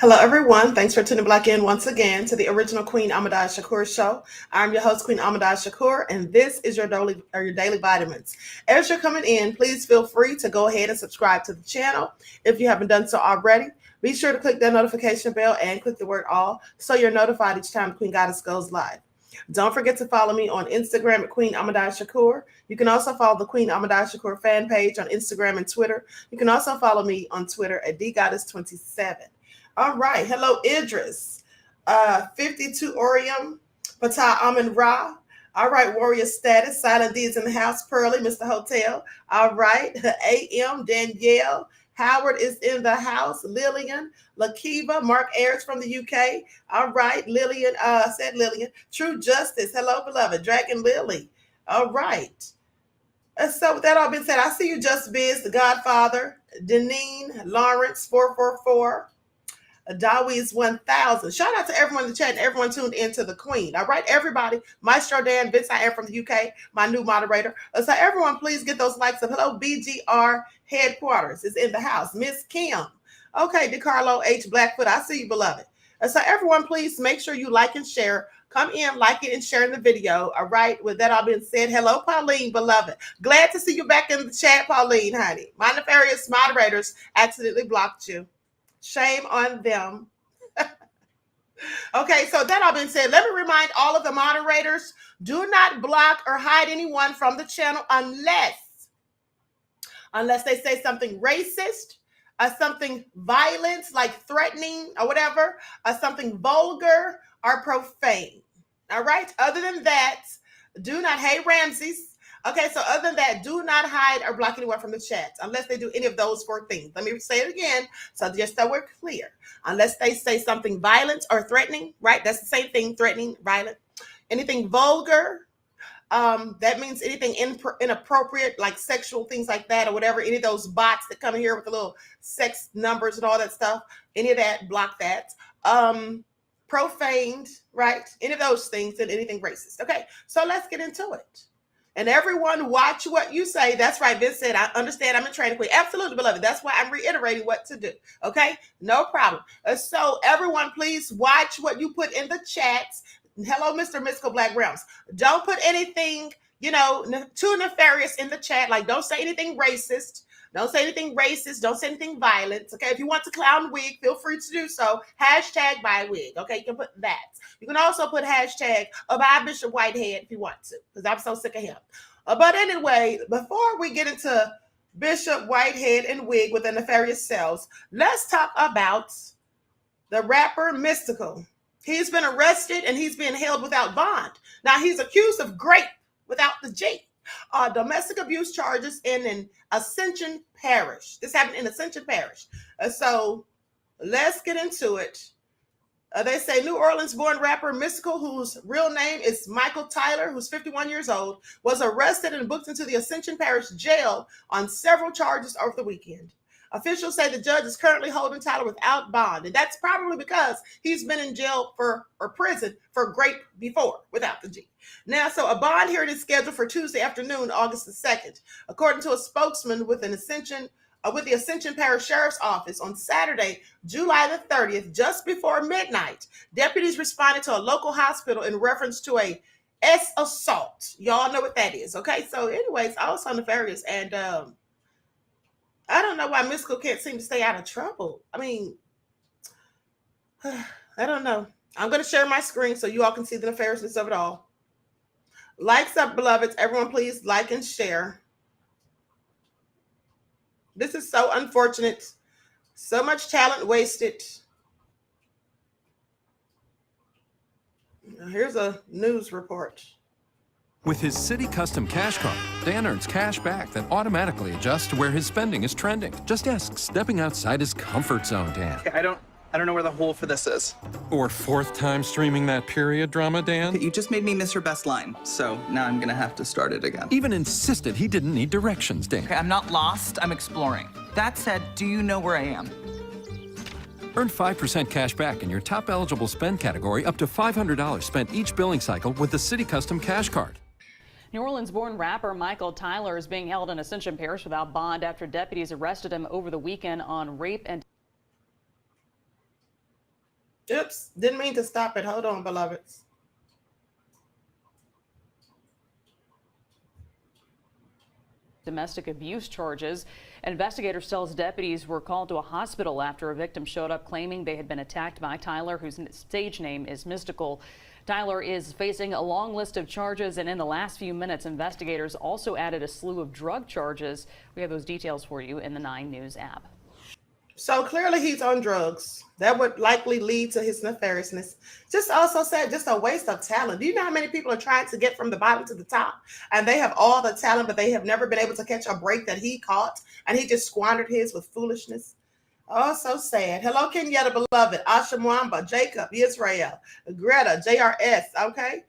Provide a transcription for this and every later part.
Hello, everyone. Thanks for tuning back in once again to the original Queen Ahmadiyyah Shakur show. I'm your host, Queen Ahmadiyyah Shakur, and this is your daily vitamins. As you're coming in, please feel free to go ahead and subscribe to the channel. If you haven't done so already, be sure to click that notification bell and click the word all so you're notified each time Queen Goddess goes live. Don't forget to follow me on Instagram at Queen Ahmadiyyah Shakur. You can also follow the Queen Ahmadiyyah Shakur fan page on Instagram and Twitter. You can also follow me on Twitter at dgoddess27. All right. Hello, Idris. 52 Orium, Patah Amin Ra. All right, Warrior Status. Silent D is in the house. Pearly, Mr. Hotel. All right. AM, Danielle. Howard is in the house. Lillian, Lakiva, Mark Ayers from the UK. All right. Lillian, said Lillian. True Justice. Hello, beloved. Dragon Lily. All right. So with that all being said, I see you, Just Biz, The Godfather, Deneen, Lawrence, 444. Dawi's 1000. Shout out to everyone in the chat and everyone tuned into the Queen. All right, everybody. Maestro Dan, Vince, I am from the UK, my new moderator. So everyone, please get those likes up. Hello, BGR Headquarters is in the house. Miss Kim. Okay, DeCarlo H. Blackfoot, I see you, beloved. So everyone, please make sure you like and share. Come in, like it, and share in the video. All right, with that all being said, hello, Pauline, beloved. Glad to see you back in the chat, Pauline, honey. My nefarious moderators accidentally blocked you. Shame on them. Okay, so that all being said, let me remind all of the moderators, do not block or hide anyone from the channel unless they say something racist, something violent, like threatening or whatever, something vulgar or profane. All right, other than that, do not, hey, Ramses. Okay, so other than that, do not hide or block anyone from the chat unless they do any of those four things. Let me say it again, so just so we're clear. Unless they say something violent or threatening, right? That's the same thing, threatening, violent. Anything vulgar, that means anything inappropriate, like sexual things like that or whatever. Any of those bots that come in here with the little sex numbers and all that stuff, any of that, block that. Profaned, right? Any of those things and anything racist. Okay, so let's get into it. And everyone watch what you say. That's right. Vince said, I understand I'm in training queen. Absolutely, beloved. That's why I'm reiterating what to do. Okay, no problem. So everyone, please watch what you put in the chats. Hello, Mr. Mystical Black Realms. Don't put anything, too nefarious in the chat. Like, don't say anything racist. Don't say anything racist. Don't say anything violent. Okay, if you want to clown wig, feel free to do so. Hashtag buy wig. Okay, you can put that. You can also put hashtag buy Bishop Whitehead if you want to, because I'm so sick of him. But anyway, before we get into Bishop Whitehead and wig with the nefarious selves, let's talk about the rapper Mystikal. He's been arrested and he's being held without bond. Now, he's accused of rape without the G. Domestic abuse charges in an Ascension Parish. This happened in Ascension Parish. So let's get into it. They say New Orleans-born rapper Mystikal, whose real name is Michael Tyler, who's 51 years old, was arrested and booked into the Ascension Parish jail on several charges over the weekend. Officials say the judge is currently holding Tyler without bond, and that's probably because he's been in jail or prison for rape before, without the G. Now, so a bond hearing is scheduled for Tuesday afternoon, August the 2nd. According to a spokesman with the Ascension Parish Sheriff's Office on Saturday, July the 30th, just before midnight, deputies responded to a local hospital in reference to a S assault. Y'all know what that is, okay? So anyways, also nefarious, and I don't know why Mystikal can't seem to stay out of trouble. I mean, I don't know. I'm going to share my screen so you all can see the nefariousness of it all. Likes up, beloveds. Everyone, please like and share. This is so unfortunate. So much talent wasted. Here's a news report. With his City Custom Cash Card, Dan earns cash back that automatically adjusts to where his spending is trending. Just ask stepping outside his comfort zone, Dan. I don't know where the hole for this is. Or fourth time streaming that period drama, Dan? You just made me miss your best line, so now I'm gonna have to start it again. Even insisted he didn't need directions, Dan. Okay, I'm not lost, I'm exploring. That said, do you know where I am? Earn 5% cash back in your top eligible spend category up to $500 spent each billing cycle with the City Custom Cash Card. New Orleans-born rapper Michael Tyler is being held in Ascension Parish without bond after deputies arrested him over the weekend on rape and Oops, didn't mean to stop it. Hold on, beloveds. Domestic abuse charges. Investigators tell us deputies were called to a hospital after a victim showed up claiming they had been attacked by Tyler, whose stage name is Mystikal. Tyler is facing a long list of charges, and in the last few minutes, investigators also added a slew of drug charges. We have those details for you in the 9 News app. So clearly he's on drugs. That would likely lead to his nefariousness. Just also said, just a waste of talent. Do you know how many people are trying to get from the bottom to the top? And they have all the talent, but they have never been able to catch a break that he caught. And he just squandered his with foolishness. Oh, so sad. Hello, Kenyatta, beloved. Asha Mwamba, Jacob, Israel, Greta, JRS, okay?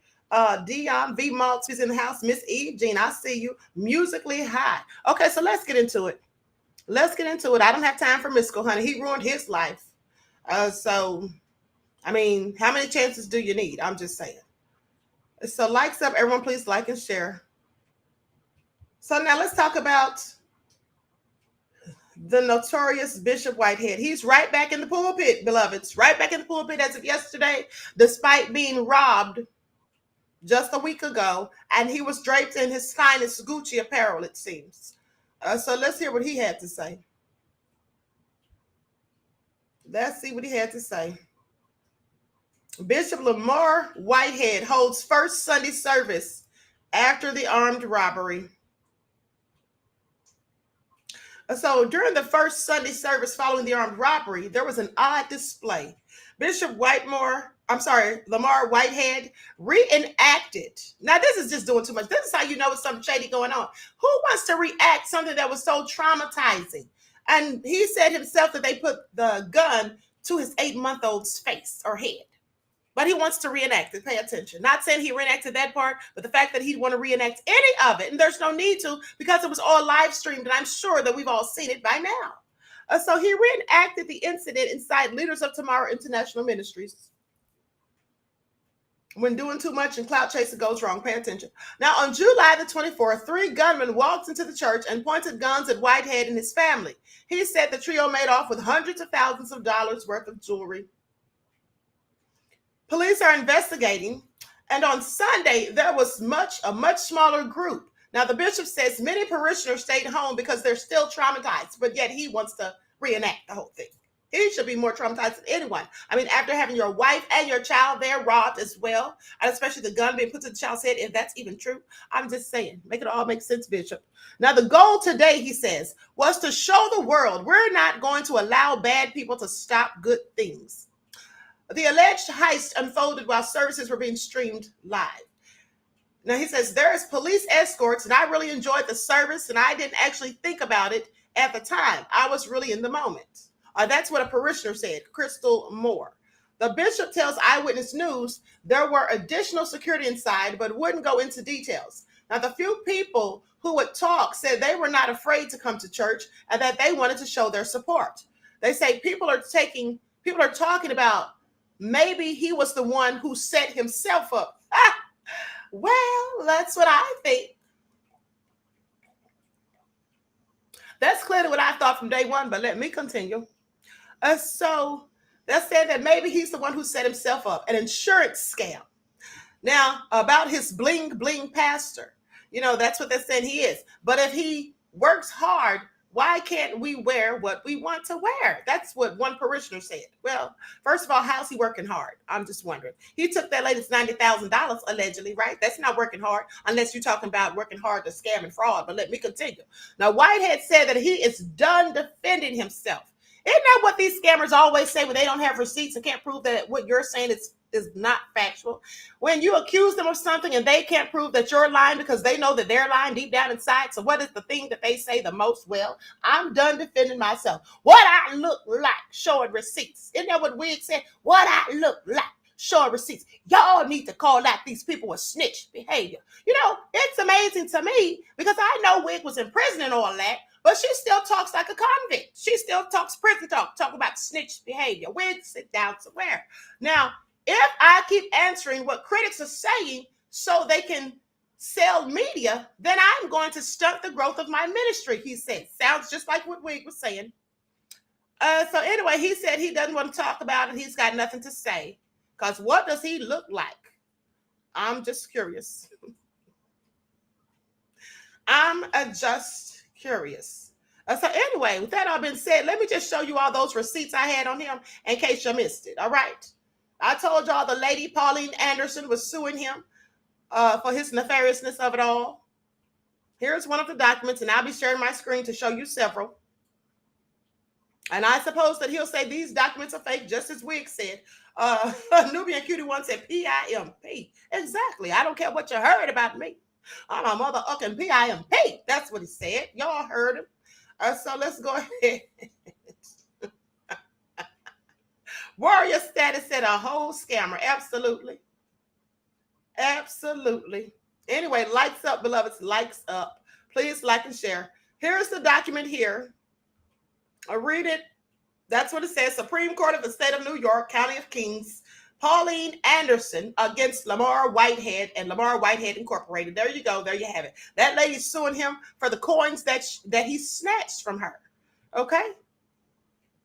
Dion, V Maltz is in the house. Miss Eve, Jean, I see you. Musically high. Okay, so let's get into it. Let's get into it. I don't have time for Mystikal, honey. He ruined his life. So, I mean, how many chances do you need? I'm just saying. So likes up. Everyone, please like and share. So now let's talk about the notorious Bishop Whitehead. He's right back in the pulpit, beloveds. Right back in the pulpit as of yesterday, despite being robbed just a week ago. And he was draped in his finest Gucci apparel, it seems. So let's hear what he had to say. Let's see what he had to say. Bishop Lamar Whitehead holds first Sunday service after the armed robbery. So during the first Sunday service following the armed robbery, there was an odd display. Bishop Lamar Whitehead reenacted. Now, this is just doing too much. This is how you know it's something shady going on. Who wants to react something that was so traumatizing? And he said himself that they put the gun to his 8-month-old's face or head. But he wants to reenact it. Pay attention. Not saying he reenacted that part, but the fact that he'd want to reenact any of it. And there's no need to, because it was all live streamed. And I'm sure that we've all seen it by now. So he reenacted the incident inside Leaders of Tomorrow International Ministries. When doing too much and clout chasing goes wrong, pay attention. Now, on July the 24th, 3 gunmen walked into the church and pointed guns at Whitehead and his family. He said the trio made off with hundreds of thousands of dollars worth of jewelry. Police are investigating, and on Sunday, there was a much smaller group. Now, the bishop says many parishioners stayed home because they're still traumatized, but yet he wants to reenact the whole thing. He should be more traumatized than anyone. I mean, after having your wife and your child there robbed as well, and especially the gun being put to the child's head, if that's even true, I'm just saying, make it all make sense, Bishop. Now, the goal today, he says, was to show the world we're not going to allow bad people to stop good things. The alleged heist unfolded while services were being streamed live. Now, he says, there is police escorts, and I really enjoyed the service, and I didn't actually think about it at the time. I was really in the moment. That's what a parishioner said, Crystal Moore. The bishop tells Eyewitness News there were additional security inside, but wouldn't go into details. Now, the few people who would talk said they were not afraid to come to church and that they wanted to show their support. They say people are talking about maybe he was the one who set himself up. Well, that's what I think. That's clearly what I thought from day one, but let me continue. So they're saying that maybe he's the one who set himself up, an insurance scam. Now, about his bling bling pastor, that's what they're saying he is. But if he works hard, why can't we wear what we want to wear? That's what one parishioner said. Well, first of all, how's he working hard? I'm just wondering. He took that lady's $90,000 allegedly, right? That's not working hard unless you're talking about working hard to scam and fraud. But let me continue. Now, Whitehead said that he is done defending himself. Isn't that what these scammers always say when they don't have receipts and can't prove that what you're saying is not factual? When you accuse them of something and they can't prove that you're lying because they know that they're lying deep down inside. So what is the thing that they say the most? Well, I'm done defending myself. What I look like, showing receipts. Isn't that what Wig said? What I look like, showing receipts. Y'all need to call out these people with snitch behavior. It's amazing to me because I know Wig was in prison and all that. But she still talks like a convict. She still talks prison talk about snitch behavior. Wig, sit down somewhere. Now, if I keep answering what critics are saying so they can sell media, then I'm going to stunt the growth of my ministry, he said. Sounds just like what Wig was saying. So anyway, he said he doesn't want to talk about it. He's got nothing to say. Because what does he look like? I'm just curious. I'm just curious. So anyway, with that all been said, let me just show you all those receipts I had on him in case you missed it. All right. I told y'all the lady Pauline Anderson was suing him for his nefariousness of it all. Here's one of the documents, and I'll be sharing my screen to show you several. And I suppose that he'll say these documents are fake, just as Wig said. Nubian Cutie One said PIMP. Exactly. I don't care what you heard about me. I'm a motherfucking PIMP. That's what he said. Y'all heard him. So let's go ahead. Warrior Status said a whole scammer. Absolutely. Absolutely. Anyway, likes up, beloveds. Likes up. Please like and share. Here's the document here. I'll read it. That's what it says. Supreme Court of the State of New York, County of Kings, Pauline Anderson against Lamar Whitehead and Lamar Whitehead Incorporated. There you go. There you have it. That lady's suing him for the coins that he snatched from her. Okay?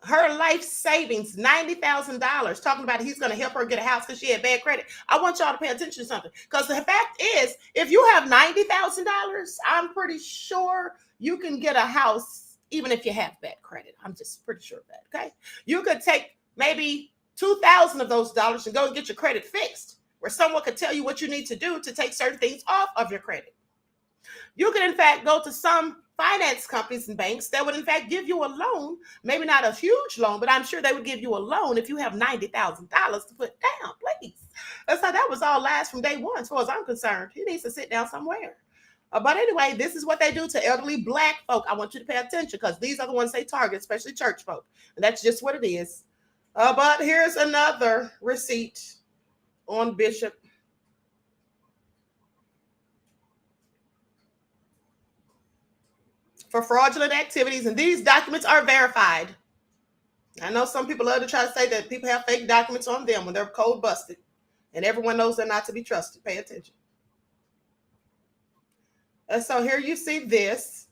Her life savings, $90,000, talking about he's going to help her get a house because she had bad credit. I want y'all to pay attention to something. Because the fact is, if you have $90,000, I'm pretty sure you can get a house even if you have bad credit. I'm just pretty sure of that, okay? You could take maybe 2,000 of those dollars and go and get your credit fixed, where someone could tell you what you need to do to take certain things off of your credit. You could, in fact, go to some finance companies and banks that would, in fact, give you a loan, maybe not a huge loan, but I'm sure they would give you a loan if you have $90,000 to put down, please. And so that was all lies from day one, as far as I'm concerned. He needs to sit down somewhere. But anyway, this is what they do to elderly Black folk. I want you to pay attention because these are the ones they target, especially church folk. And that's just what it is. But here's another receipt on Bishop. For fraudulent activities. And these documents are verified. I know some people love to try to say that people have fake documents on them when they're cold busted. And everyone knows they're not to be trusted. Pay attention. And so here you see this.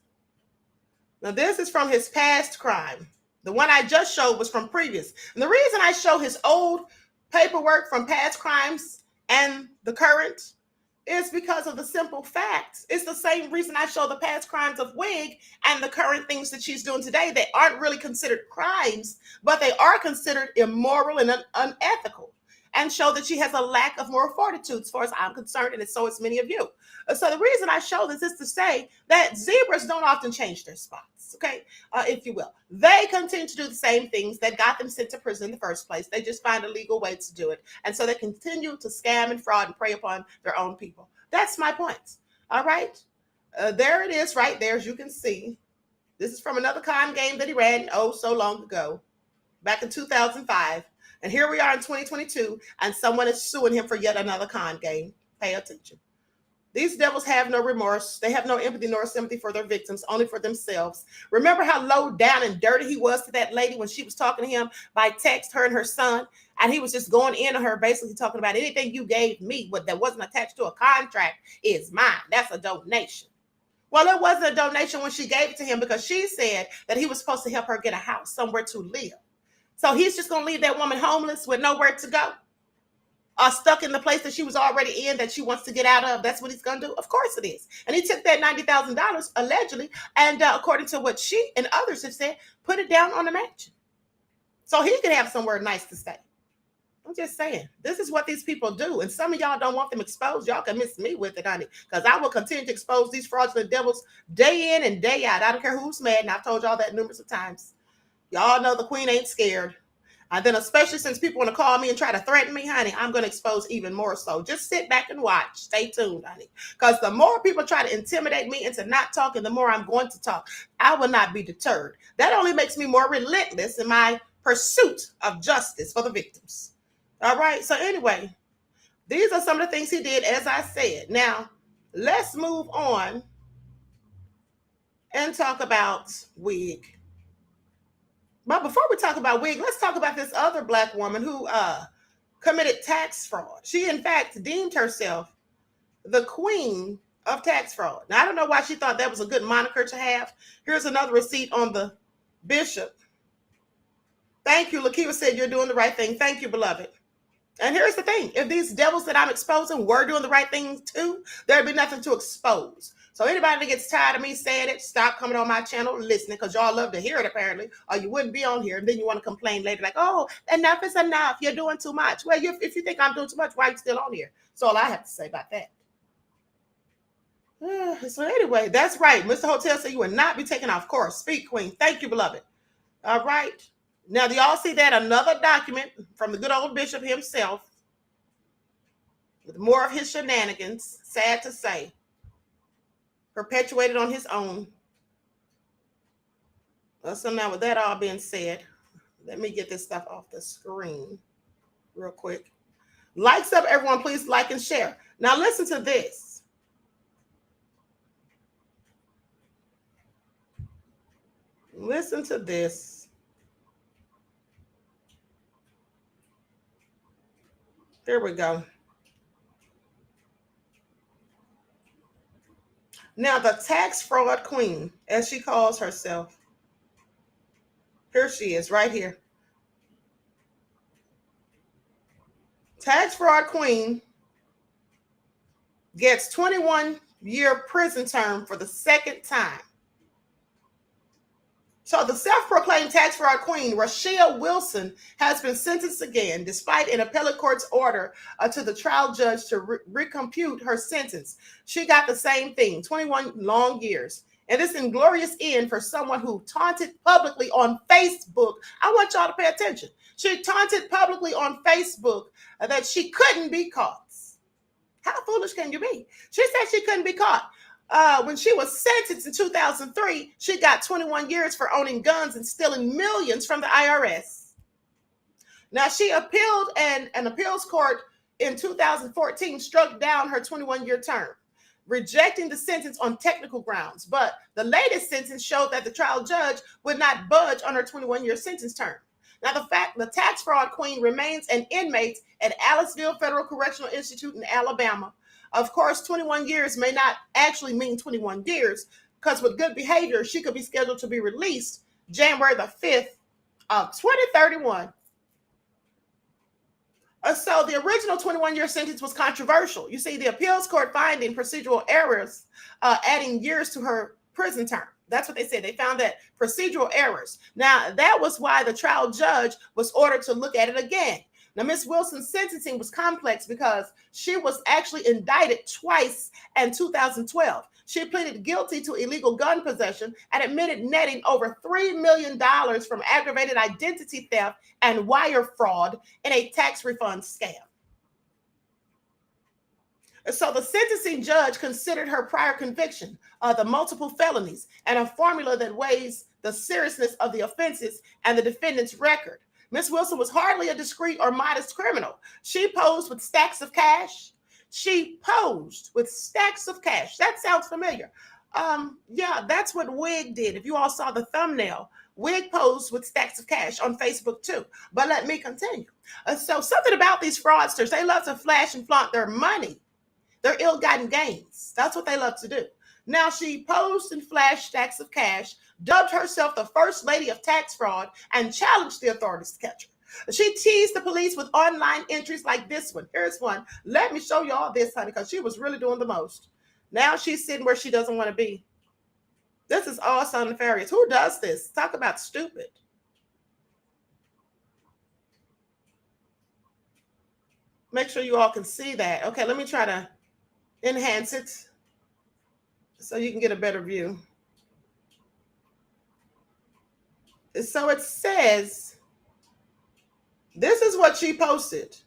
Now this is from his past crime. The one I just showed was from previous. And the reason I show his old paperwork from past crimes and the current is because of the simple facts. It's the same reason I show the past crimes of Wig and the current things that she's doing today. They aren't really considered crimes, but they are considered immoral and unethical, and show that she has a lack of moral fortitude as far as I'm concerned, and so is many of you. So the reason I show this is to say that zebras don't often change their spots, okay, if you will. They continue to do the same things that got them sent to prison in the first place. They just find a legal way to do it. And so they continue to scam and fraud and prey upon their own people. That's my point, all right? There it is right there, as you can see. This is from another con game that he ran so long ago, back in 2005. And here we are in 2022, and someone is suing him for yet another con game. Pay attention. These devils have no remorse. They have no empathy nor sympathy for their victims, only for themselves. Remember how low down and dirty he was to that lady when she was talking to him by text, her and her son, and he was just going in on her, basically talking about anything you gave me that wasn't attached to a contract is mine. That's a donation. Well, it wasn't a donation when she gave it to him because she said that he was supposed to help her get a house, somewhere to live. So he's just going to leave that woman homeless with nowhere to go, or stuck in the place that she was already in that she wants to get out of. That's what he's going to do. Of course it is. And he took that $90,000 allegedly, and according to what she and others have said, put it down on the mansion so he could have somewhere nice to stay. I'm just saying, this is what these people do. And some of y'all don't want them exposed. Y'all can miss me with it, honey, because I will continue to expose these fraudulent devils day in and day out. I don't care who's mad. And I've told y'all that numerous of times. Y'all know the queen ain't scared. And then especially since people want to call me and try to threaten me, honey, I'm going to expose even more so. Just sit back and watch. Stay tuned, honey. Because the more people try to intimidate me into not talking, the more I'm going to talk. I will not be deterred. That only makes me more relentless in my pursuit of justice for the victims. All right. So anyway, these are some of the things he did, as I said. Now, let's move on and talk about Wig. But before we talk about Wig, let's talk about this other Black woman who committed tax fraud. She, in fact, deemed herself the queen of tax fraud. Now, I don't know why she thought that was a good moniker to have. Here's another receipt on the bishop. Thank you. Lakiva said you're doing the right thing. Thank you, beloved. And here's the thing. If these devils that I'm exposing were doing the right thing too, there'd be nothing to expose. So anybody that gets tired of me saying it, stop coming on my channel listening, because y'all love to hear it apparently, or you wouldn't be on here. And then you want to complain later like, oh, enough is enough. You're doing too much. Well, if you think I'm doing too much, why are you still on here? That's all I have to say about that. So anyway, that's right. Mr. Hotel said you would not be taken off course. Speak, Queen. Thank you, beloved. All right. Now, do y'all see that? Another document from the good old bishop himself with more of his shenanigans, sad to say, perpetuated on his own. So now with that all being said, let me get this stuff off the screen real quick. Likes up, everyone. Please like and share. Now listen to this. Listen to this. Here we go. Now, the tax fraud queen, as she calls herself, here she is right here. Tax fraud queen gets 21-year prison term for the second time. So the self-proclaimed tax fraud queen, Rochelle Wilson, has been sentenced again, despite an appellate court's order to the trial judge to recompute her sentence. She got the same thing, 21 long years. And this inglorious end for someone who taunted publicly on Facebook. I want y'all to pay attention. She taunted publicly on Facebook that she couldn't be caught. How foolish can you be? She said she couldn't be caught. When she was sentenced in 2003, she got 21 years for owning guns and stealing millions from the IRS. Now, she appealed, and an appeals court in 2014 struck down her 21-year term, rejecting the sentence on technical grounds. But the latest sentence showed that the trial judge would not budge on her 21-year sentence term. Now, the tax fraud queen remains an inmate at Aliceville Federal Correctional Institute in Alabama. Of course, 21 years may not actually mean 21 years, because with good behavior, she could be scheduled to be released January the 5th of 2031. So the original 21-year sentence was controversial. You see, the appeals court finding procedural errors, adding years to her prison term. That's what they said. They found that procedural errors. Now, that was why the trial judge was ordered to look at it again. Now, Ms. Wilson's sentencing was complex because she was actually indicted twice in 2012. She pleaded guilty to illegal gun possession and admitted netting over $3 million from aggravated identity theft and wire fraud in a tax refund scam. So the sentencing judge considered her prior conviction, the multiple felonies, and a formula that weighs the seriousness of the offenses and the defendant's record. Ms. Wilson was hardly a discreet or modest criminal. She posed with stacks of cash. That sounds familiar. Yeah, that's what Wig did. If you all saw the thumbnail, Wig posed with stacks of cash on Facebook too. But let me continue. So something about these fraudsters, they love to flash and flaunt their money, their ill-gotten gains. That's what they love to do. Now, she posed and flashed stacks of cash, dubbed herself the first lady of tax fraud, and challenged the authorities to catch her. She teased the police with online entries like this one. Here's one. Let me show you all this, honey, because she was really doing the most. Now she's sitting where she doesn't want to be. This is all so nefarious. Who does this? Talk about stupid. Make sure you all can see that. Okay, let me try to enhance it so you can get a better view. So it says, this is what she posted.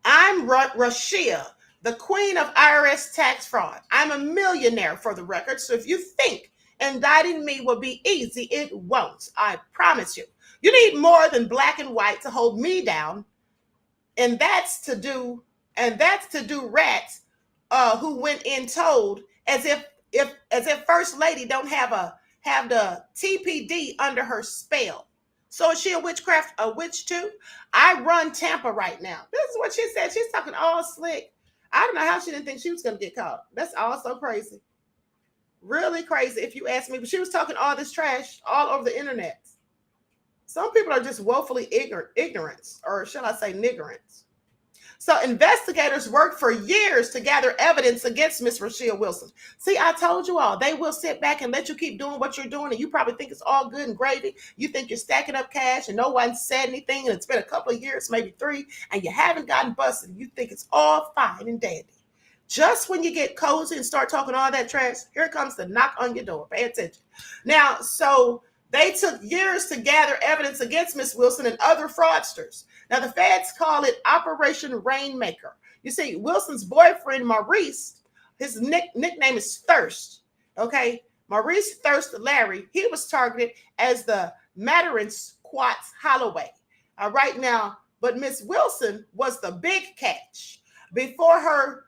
I'm Rashia, the queen of IRS tax fraud. I'm a millionaire, for the record. So if you think indicting me will be easy, it won't. I promise you. You need more than black and white to hold me down. And that's to do rats who went in told as if First Lady don't have the TPD under her spell. So is she a witch too? I run Tampa right now. This is what she said. She's talking all slick. I don't know how she didn't think she was going to get caught. That's all so crazy. Really crazy if you ask me. But she was talking all this trash all over the internet. Some people are just woefully ignorant, or shall I say niggerant. So investigators worked for years to gather evidence against Miss Rochelle Wilson. See, I told you all, they will sit back and let you keep doing what you're doing, and you probably think it's all good and gravy. You think you're stacking up cash and no one said anything, and it's been a couple of years, maybe 3, and you haven't gotten busted. You think it's all fine and dandy. Just when you get cozy and start talking all that trash, here comes the knock on your door. Pay attention. Now, so they took years to gather evidence against Miss Wilson and other fraudsters. Now, the feds call it Operation Rainmaker. You see, Wilson's boyfriend, Maurice, his nickname is Thirst, okay? Maurice Thirst Larry, he was targeted as the Mandarin Squats Holloway. Right now, but Miss Wilson was the big catch. Before her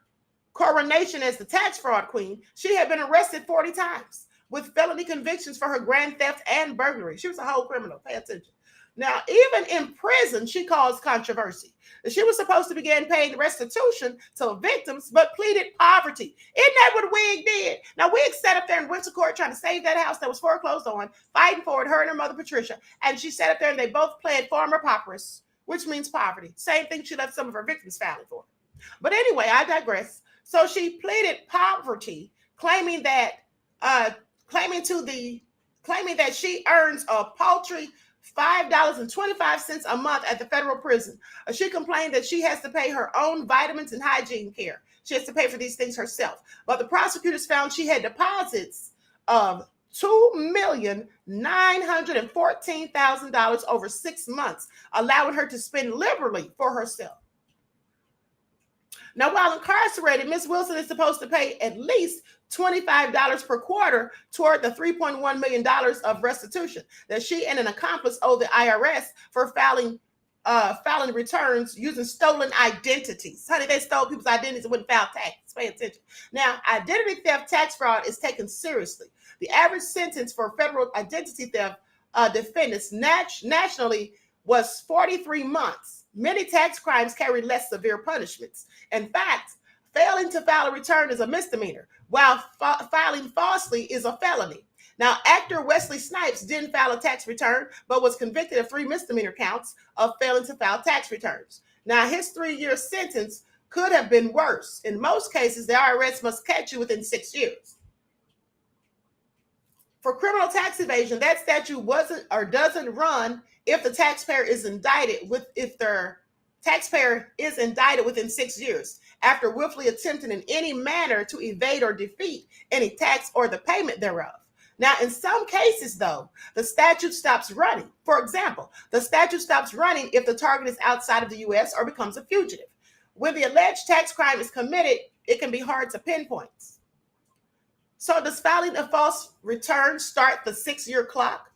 coronation as the tax fraud queen, she had been arrested 40 times with felony convictions for her grand theft and burglary. She was a whole criminal. Pay attention. Now, even in prison, she caused controversy. She was supposed to begin paying restitution to victims, but pleaded poverty. Isn't that what Wig did? Now, Wig sat up there and went to court trying to save that house that was foreclosed on, fighting for it, her and her mother, Patricia. And she sat up there and they both pled former pauperous, which means poverty. Same thing she left some of her victims filing for. But anyway, I digress. So she pleaded poverty, claiming that she earns a paltry $5.25 a month at the federal prison. She complained that she has to pay her own vitamins and hygiene care. She has to pay for these things herself. But the prosecutors found she had deposits of $2,914,000 over 6 months, allowing her to spend liberally for herself. Now, while incarcerated, Ms. Wilson is supposed to pay at least $25 per quarter toward the $3.1 million of restitution that she and an accomplice owe the IRS for filing returns using stolen identities. Honey, they stole people's identities and wouldn't file tax. Pay attention. Now, identity theft tax fraud is taken seriously. The average sentence for federal identity theft defendants nationally was 43 months. Many tax crimes carry less severe punishments. In fact, failing to file a return is a misdemeanor, while filing falsely is a felony. Now, actor Wesley Snipes didn't file a tax return, but was convicted of 3 misdemeanor counts of failing to file tax returns. Now, his 3-year sentence could have been worse. In most cases, the IRS must catch you within 6 years. For criminal tax evasion, that statute wasn't or doesn't run if the taxpayer is indicted within 6 years after willfully attempting in any manner to evade or defeat any tax or the payment thereof. Now, in some cases, though, the statute stops running. For example, the statute stops running if the target is outside of the U.S. or becomes a fugitive. When the alleged tax crime is committed, it can be hard to pinpoint. So does filing a false return start the 6-year clock?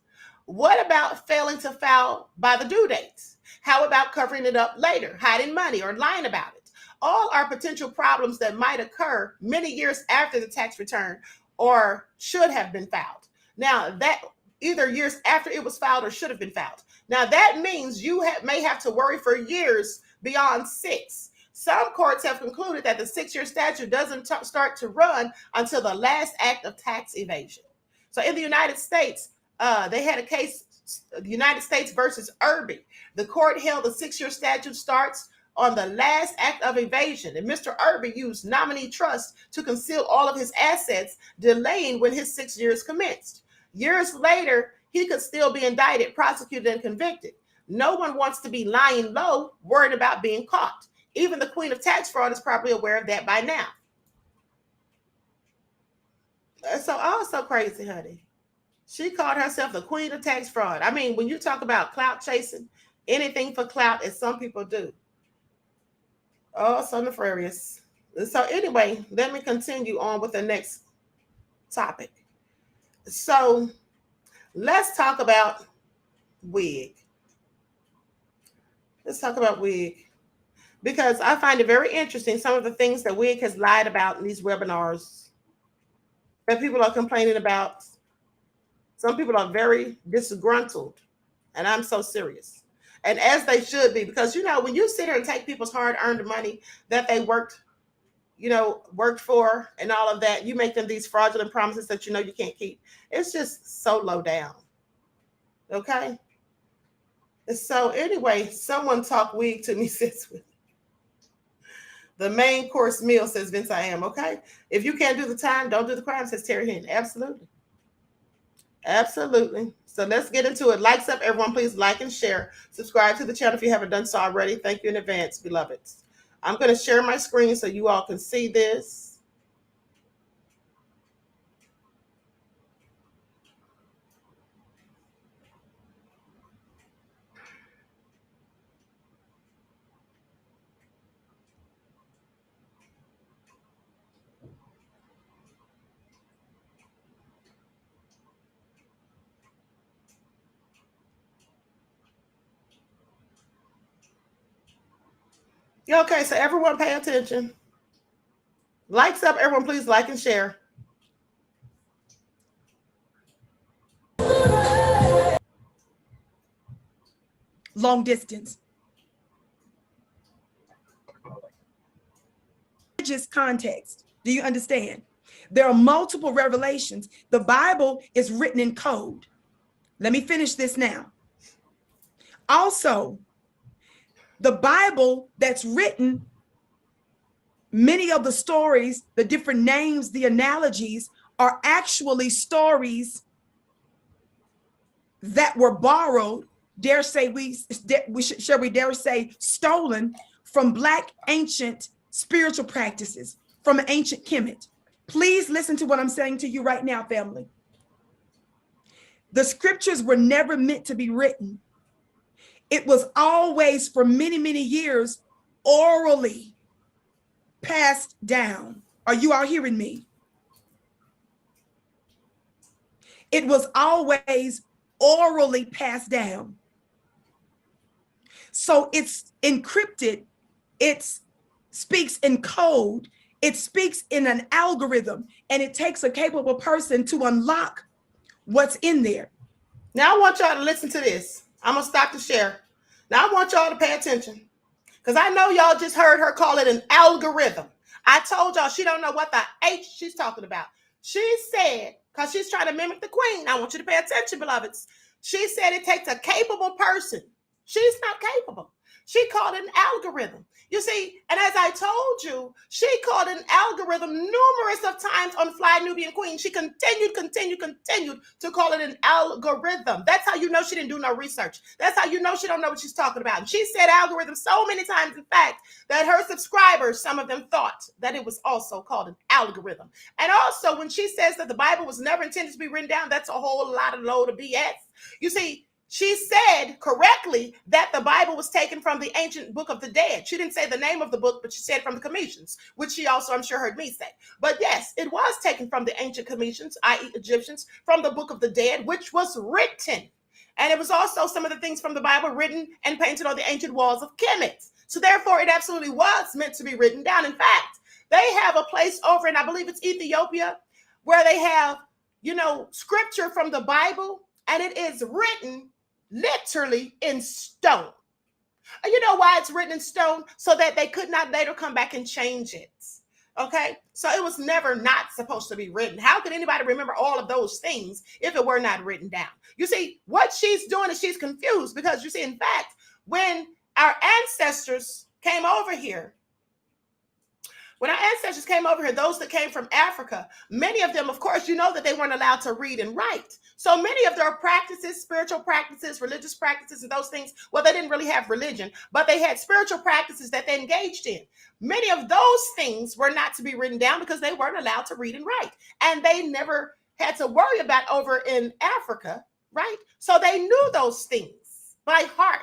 What about failing to file by the due dates? How about covering it up later, hiding money, or lying about it? All are potential problems that might occur many years after the tax return or should have been filed. Now, that either years after it was filed or should have been filed. Now, that means you may have to worry for years beyond 6. Some courts have concluded that the 6-year statute doesn't start to run until the last act of tax evasion. So in the United States, they had a case, the United States versus Irby. The court held the 6-year statute starts on the last act of evasion, and Mr. Irby used nominee trust to conceal all of his assets, delaying when his 6 years commenced. Years later, he could still be indicted, prosecuted, and convicted. No one wants to be lying low, worried about being caught. Even the queen of tax fraud is probably aware of that by now. So also crazy, honey. She called herself the queen of tax fraud. I mean, when you talk about clout chasing, anything for clout, as some people do. Oh, so nefarious. So anyway, let me continue on with the next topic. So let's talk about Wig. Let's talk about Wig. Because I find it very interesting, some of the things that Wig has lied about in these webinars that people are complaining about. Some people are very disgruntled, and I'm so serious. And as they should be, because, you know, when you sit here and take people's hard-earned money that they worked for and all of that, you make them these fraudulent promises that you know you can't keep. It's just so low down. Okay? So anyway, someone talk wig to me since the main course meal, says Vince. I am okay. If you can't do the time, don't do the crime, says Terry Henn. Absolutely. Absolutely. So let's get into it. Likes up, everyone. Please like and share. Subscribe to the channel if you haven't done so already. Thank you in advance, beloveds. I'm going to share my screen so you all can see this. Okay, so everyone pay attention. Likes up, everyone. Please like and share. Long distance. Religious context. Do you understand? There are multiple revelations. The Bible is written in code. Let me finish this now. Also, the Bible that's written, many of the stories, the different names, the analogies are actually stories that were borrowed, shall we dare say, stolen from Black ancient spiritual practices, from ancient Kemet. Please listen to what I'm saying to you right now, family. The scriptures were never meant to be written. It was always, for many, many years, orally passed down. Are you all hearing me? It was always orally passed down. So it's encrypted. It speaks in code. It speaks in an algorithm, and it takes a capable person to unlock what's in there. Now I want y'all to listen to this. I'm going to stop the share. Now I want y'all to pay attention, because I know y'all just heard her call it an algorithm. I told y'all she don't know what the H she's talking about. She said, because she's trying to mimic the queen. I want you to pay attention, beloveds. She said it takes a capable person. She's not capable. She called it an algorithm. You see, and as I told you, she called it an algorithm numerous of times on Fly Nubian Queen. She continued to call it an algorithm. That's how you know she didn't do no research. That's how you know she don't know what she's talking about. And she said algorithm so many times, in fact, that her subscribers, some of them thought that it was also called an algorithm. And also, when she says that the Bible was never intended to be written down, that's a whole lot of load of BS. You see, she said correctly that the Bible was taken from the ancient book of the dead. She didn't say the name of the book, but she said from the Commissions, which she also, I'm sure, heard me say. But yes, it was taken from the ancient Commissions, i.e. Egyptians, from the book of the dead, which was written. And it was also some of the things from the Bible written and painted on the ancient walls of Kemet. So therefore, it absolutely was meant to be written down. In fact, they have a place over in, I believe it's Ethiopia, where they have, scripture from the Bible, and it is written literally in stone. You know why it's written in stone? So that they could not later come back and change it. Okay, so it was never not supposed to be written. How could anybody remember all of those things if it were not written down? You see, what she's doing is she's confused, because you see, in fact, when our ancestors came over here, those that came from Africa, many of them, of course, you know that they weren't allowed to read and write. So many of their practices, spiritual practices, religious practices, and those things, well, they didn't really have religion, but they had spiritual practices that they engaged in. Many of those things were not to be written down because they weren't allowed to read and write. And they never had to worry about over in Africa, right? So they knew those things by heart.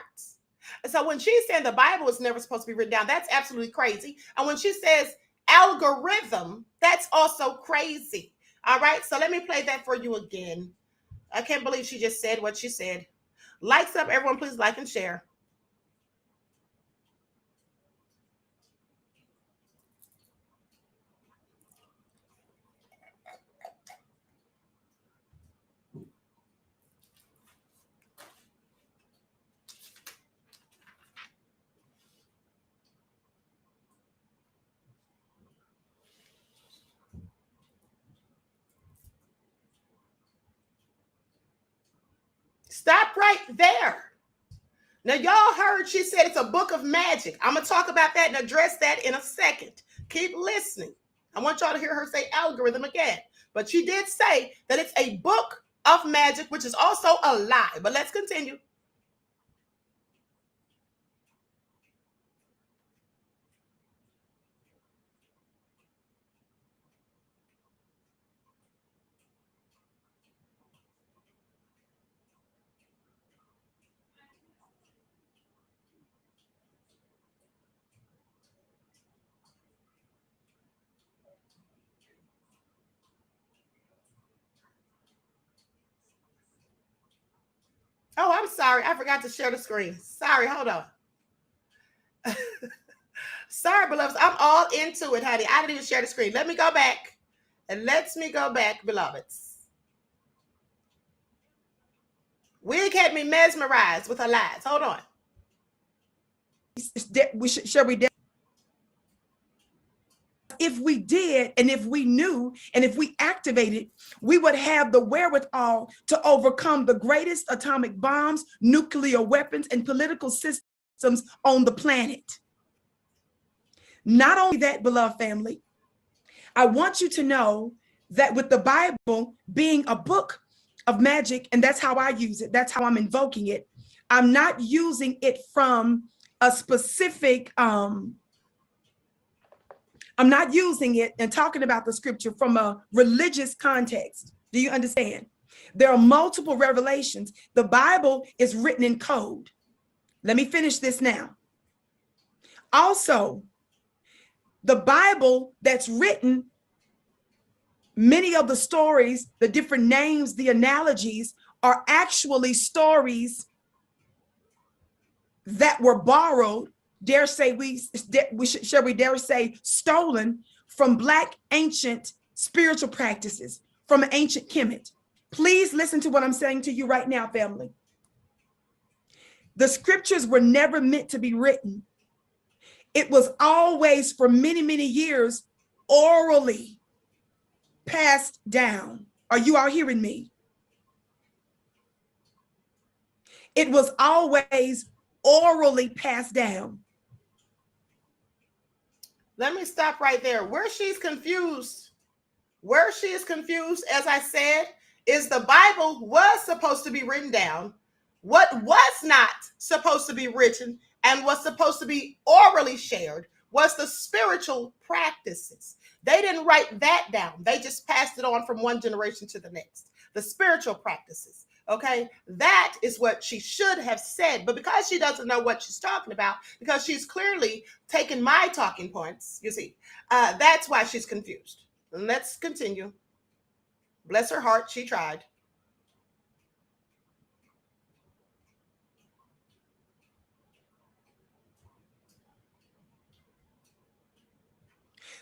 So when she's saying the Bible is never supposed to be written down, that's absolutely crazy. And when she says algorithm, that's also crazy. All right, so let me play that for you again. I can't believe she just said what she said. Likes up, everyone. Please like and share. Stop right there. Now, y'all heard she said it's a book of magic. I'm going to talk about that and address that in a second. Keep listening. I want y'all to hear her say algorithm again. But she did say that it's a book of magic, which is also a lie. But let's continue. Oh, I'm sorry. I forgot to share the screen. Sorry, hold on. Sorry, beloveds. I'm all into it, honey. I didn't even share the screen. Let me go back. And let me go back, beloveds. Wig had me mesmerized with her lies. Hold on. If we did, and if we knew, and if we activated, we would have the wherewithal to overcome the greatest atomic bombs, nuclear weapons, and political systems on the planet. Not only that, beloved family, I want you to know that with the Bible being a book of magic, and that's how I use it, that's how I'm invoking it, I'm not using it from a specific, I'm not using it and talking about the scripture from a religious context. Do you understand? There are multiple revelations. The Bible is written in code. Let me finish this now. Also, the Bible that's written, many of the stories, the different names, the analogies are actually stories that were borrowed, shall we dare say stolen from Black ancient spiritual practices, from ancient Kemet. Please listen to what I'm saying to you right now, family. The scriptures were never meant to be written. It was always, for many, many years, orally passed down. Are you all hearing me? It was always orally passed down. Let me stop right there. Where she is confused, as I said, is the Bible was supposed to be written down. What was not supposed to be written and was supposed to be orally shared was the spiritual practices. They didn't write that down. They just passed it on from one generation to the next. The spiritual practices. Okay, that is what she should have said. But because she doesn't know what she's talking about, because she's clearly taken my talking points, you see, that's why she's confused. And let's continue. Bless her heart, she tried.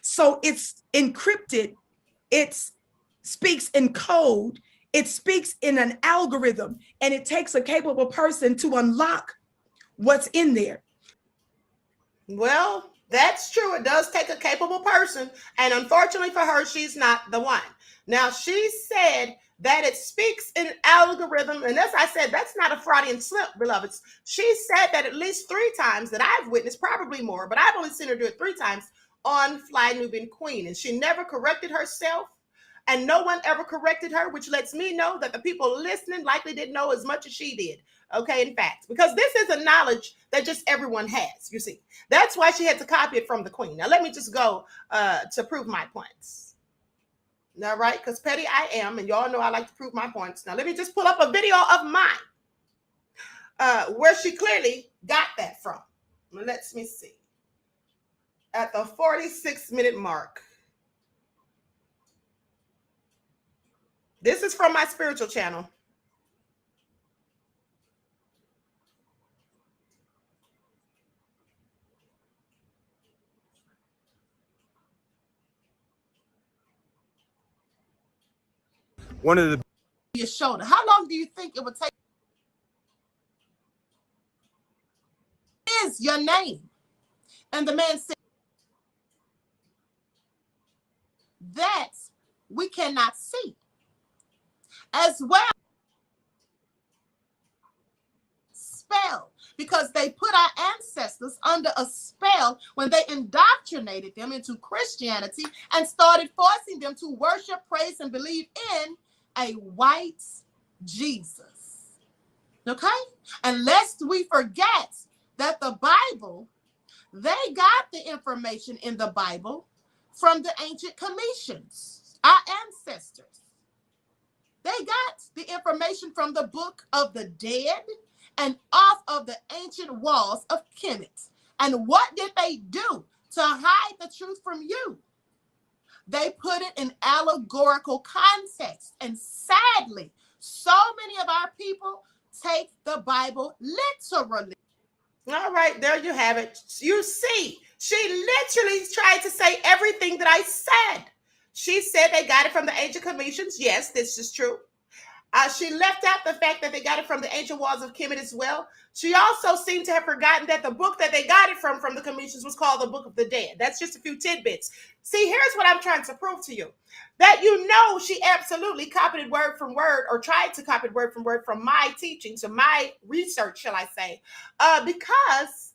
So it's encrypted, it speaks in code, it speaks in an algorithm, and it takes a capable person to unlock what's in there. Well, that's true. It does take a capable person. And unfortunately for her, she's not the one. Now, she said that it speaks in algorithm. And as I said, that's not a Freudian slip, beloveds. She said that at least 3 times that I've witnessed, probably more, but I've only seen her do it 3 times on Fly Nubian Queen. And she never corrected herself. And no one ever corrected her, which lets me know that the people listening likely didn't know as much as she did. Okay, in fact, because this is a knowledge that just everyone has, you see. That's why she had to copy it from the queen. Now, let me just go to prove my points. All right, because petty I am, and y'all know I like to prove my points. Now, let me just pull up a video of mine where she clearly got that from. Let me see. At the 46-minute mark. This is from my spiritual channel. One of the Your shoulder. How long do you think it would take? Is your name? And the man said, that we cannot see. As well, spell, because because they put our ancestors under a spell when they indoctrinated them into Christianity and started forcing them to worship, praise, and believe in a white Jesus. Okay? And lest we forget that the Bible, they got the information in the Bible from the ancient commissions, our ancestors. They got the information from the Book of the Dead and off of the ancient walls of Kemet. And what did they do to hide the truth from you? They put it in allegorical context. And sadly, so many of our people take the Bible literally. All right, there you have it. You see, she literally tried to say everything that I said. She said they got it from the ancient commissions. Yes, this is true. She left out the fact that they got it from the ancient walls of Kemet as well. She also seemed to have forgotten that the book that they got it from the commissions was called the Book of the Dead. That's just a few tidbits. See, here's what I'm trying to prove to you. That she absolutely copied it word from word, or tried to copy it word from word from my teachings, or my research, shall I say, because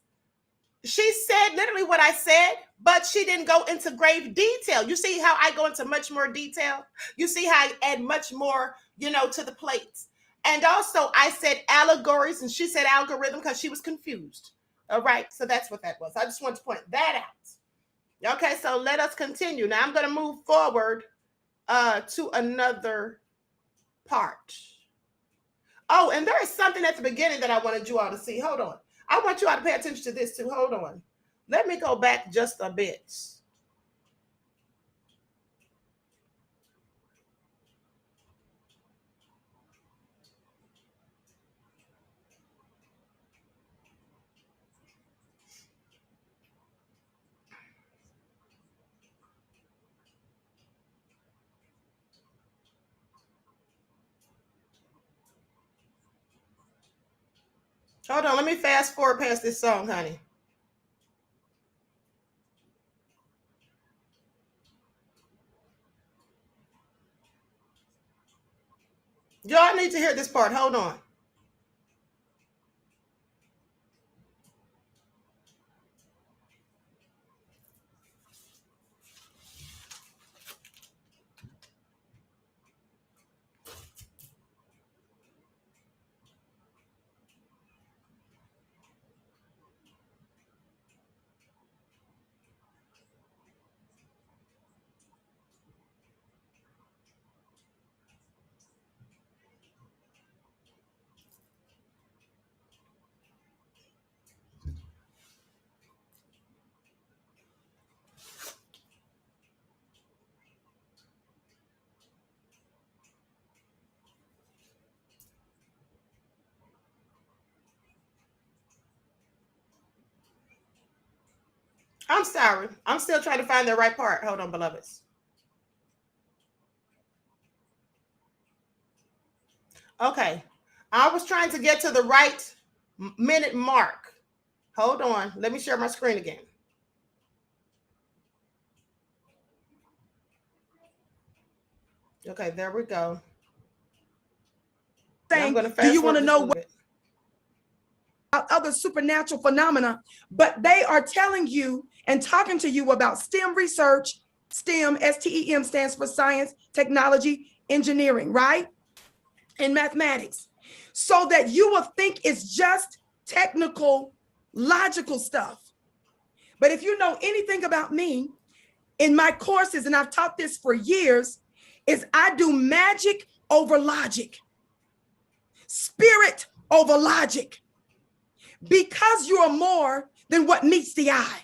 she said literally what I said, but she didn't go into grave detail. You see how I go into much more detail? You see how I add much more, to the plates. And also I said allegories and she said algorithm because she was confused. All right. So that's what that was. I just want to point that out. Okay. So let us continue. Now I'm going to move forward to another part. Oh, and there is something at the beginning that I wanted you all to see. Hold on. I want you all to pay attention to this too. Hold on. Let me go back just a bit. Hold on. Let me fast forward past this song, honey. Y'all need to hear this part. Hold on. I'm sorry. I'm still trying to find the right part. Hold on, beloveds. Okay. I was trying to get to the right minute mark. Hold on. Let me share my screen again. Okay, there we go. Saying, do you want to know what other supernatural phenomena? But they are telling you and talking to you about STEM research. STEM, STEM stands for science, technology, engineering, right? And mathematics. So that you will think it's just technical, logical stuff. But if you know anything about me, in my courses, and I've taught this for years, is I do magic over logic, spirit over logic, because you are more than what meets the eye,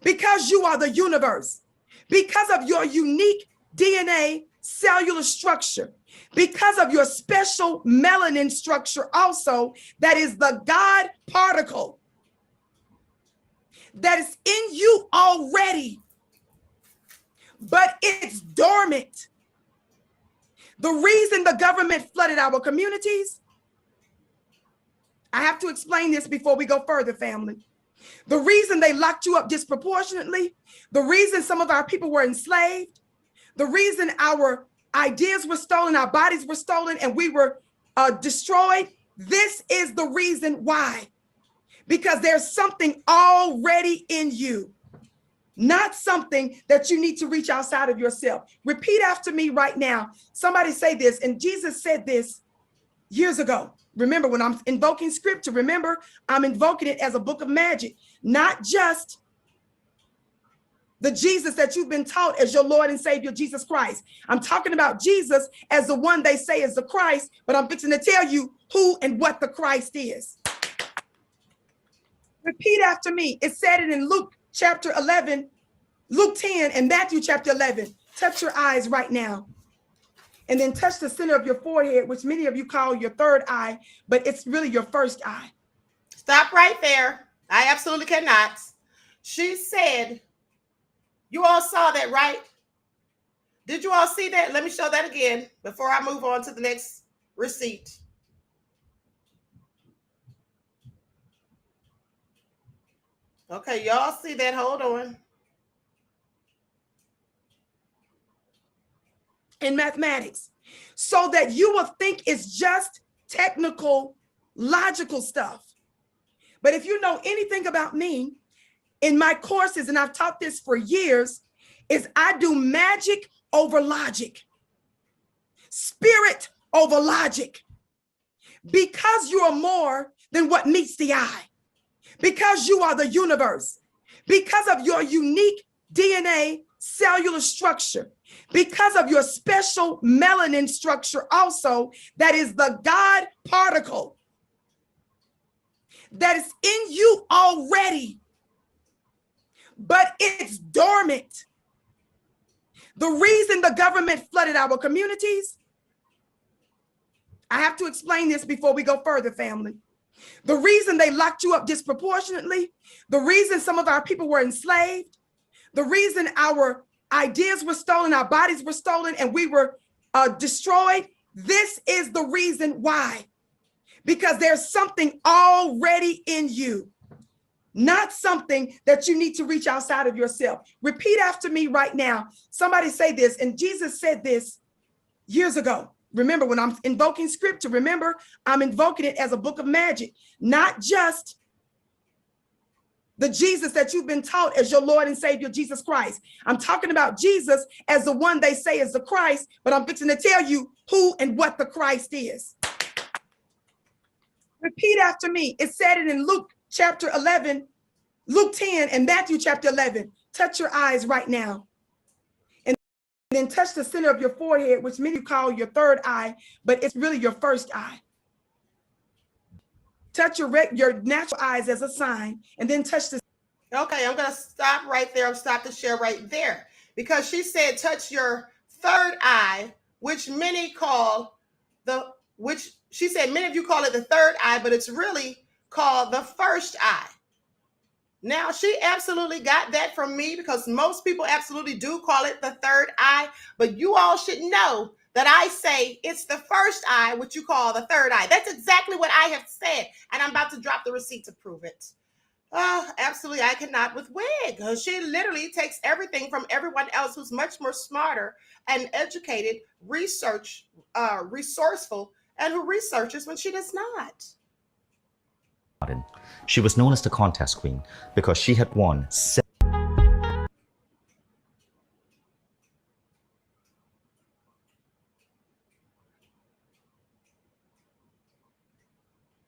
because you are the universe, because of your unique DNA cellular structure, because of your special melanin structure also, that is the God particle that is in you already, but it's dormant. The reason the government flooded our communities, I have to explain this before we go further, family. The reason they locked you up disproportionately, the reason some of our people were enslaved, the reason our ideas were stolen, our bodies were stolen, and we were destroyed, this is the reason why. because there's something already in you, not something that you need to reach outside of yourself. Repeat after me right now. Somebody say this, and Jesus said this years ago. Remember, when I'm invoking scripture, remember, I'm invoking it as a book of magic, not just the Jesus that you've been taught as your Lord and Savior, Jesus Christ. I'm talking about Jesus as the one they say is the Christ, but I'm fixing to tell you who and what the Christ is. Repeat after me. It said it in Luke chapter 11, Luke 10, and Matthew chapter 11. Touch your eyes right now. And then touch the center of your forehead, which many of you call your third eye, but it's really your first eye. Stop right there. I absolutely cannot. She said, you all saw that, right? Did you all see that? Let me show that again before I move on to the next receipt. Okay, y'all see that? Hold on. In mathematics, so that you will think it's just technical, logical stuff. But if you know anything about me, in my courses, and I've taught this for years, is I do magic over logic, spirit over logic, because you are more than what meets the eye, because you are the universe, because of your unique DNA cellular structure, because of your special melanin structure also, that is the God particle that is in you already, but it's dormant. The reason the government flooded our communities, I have to explain this before we go further, family. The reason they locked you up disproportionately, the reason some of our people were enslaved, the reason our ideas were stolen, our bodies were stolen, and we were destroyed, this is the reason why. Because there's something already in you, not something that you need to reach outside of yourself. Repeat after me right now. Somebody say this, and Jesus said this years ago. Remember, when I'm invoking scripture, remember, I'm invoking it as a book of magic, not just the Jesus that you've been taught as your Lord and Savior, Jesus Christ. I'm talking about Jesus as the one they say is the Christ, but I'm fixing to tell you who and what the Christ is. Repeat after me. It said it in Luke chapter 11, Luke 10, and Matthew chapter 11. Touch your eyes right now. And then touch the center of your forehead, which many call your third eye, but it's really your first eye. Touch your natural eyes as a sign, and then touch the. Okay, I'm going to stop right there. I'll stop the share right there, because she said touch your third eye, which many call she said many of you call it the third eye, but it's really called the first eye. Now, she absolutely got that from me, because most people absolutely do call it the third eye, but you all should know that I say it's the first eye, which you call the third eye. That's exactly what I have said, and I'm about to drop the receipt to prove it. Absolutely, I cannot with Wig. She literally takes everything from everyone else who's much more smarter and educated, resourceful, and who researches when she does not. She was known as the contest queen because she had won 7.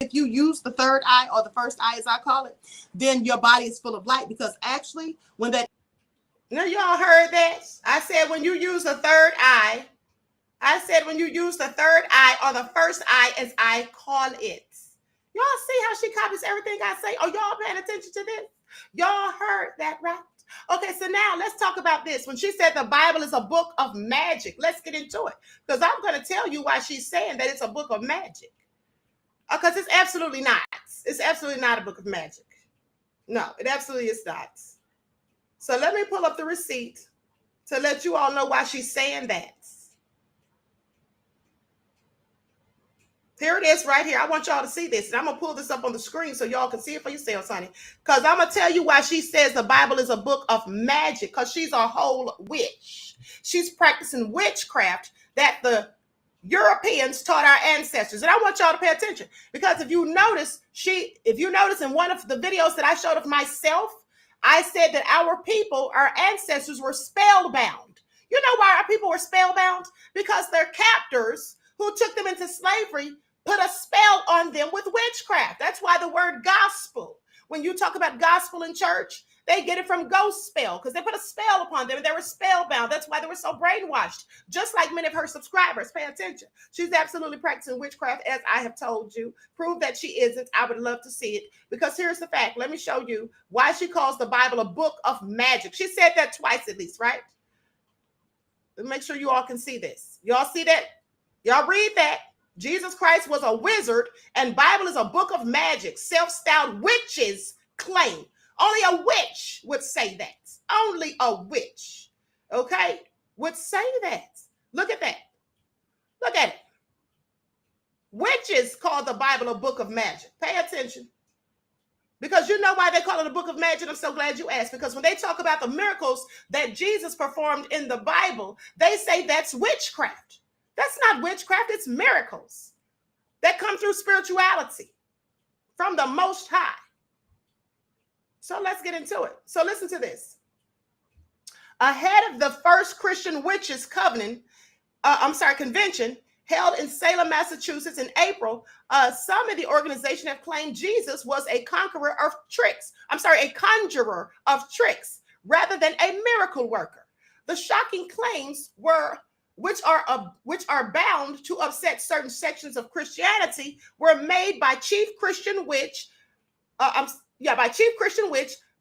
If you use the third eye, or the first eye as I call it, then your body is full of light, because actually when that, now y'all heard that? I said when you use the third eye, or the first eye as I call it. Y'all see how she copies everything I say? Oh, y'all paying attention to this? Y'all heard that, right? Okay, so now let's talk about this. When she said the Bible is a book of magic, let's get into it, because I'm going to tell you why she's saying that it's a book of magic. Because it's absolutely not. It's absolutely not a book of magic. No, it absolutely is not. So let me pull up the receipt to let you all know why she's saying that. Here it is right here. I want y'all to see this. And I'm going to pull this up on the screen so y'all can see it for yourselves, honey. Because I'm going to tell you why she says the Bible is a book of magic. Because she's a whole witch. She's practicing witchcraft that the Europeans taught our ancestors. And I want y'all to pay attention, because if you notice in one of the videos that I showed of myself, I said that our people, our ancestors, were spellbound. You know why our people were spellbound? Because their captors who took them into slavery put a spell on them with witchcraft. That's why the word gospel, when you talk about gospel in church, they get it from ghost spell, because they put a spell upon them and they were spellbound. That's why they were so brainwashed. Just like many of her subscribers. Pay attention. She's absolutely practicing witchcraft, as I have told you. Prove that she isn't. I would love to see it, because here's the fact. Let me show you why she calls the Bible a book of magic. She said that twice at least, right? Let me make sure you all can see this. Y'all see that? Y'all read that. Jesus Christ was a wizard, and Bible is a book of magic. Self-styled witches claim. Only a witch would say that. Only a witch, okay, would say that. Look at that. Look at it. Witches call the Bible a book of magic. Pay attention. Because you know why they call it a book of magic. I'm so glad you asked. Because when they talk about the miracles that Jesus performed in the Bible, they say that's witchcraft. That's not witchcraft. It's miracles that come through spirituality from the Most High. So let's get into it. So listen to this. Ahead of the first Christian witches convention held in Salem, Massachusetts in April, some in the organization have claimed Jesus was a conjurer of tricks rather than a miracle worker. The shocking claims which are bound to upset certain sections of Christianity were made by Chief Christian Witch,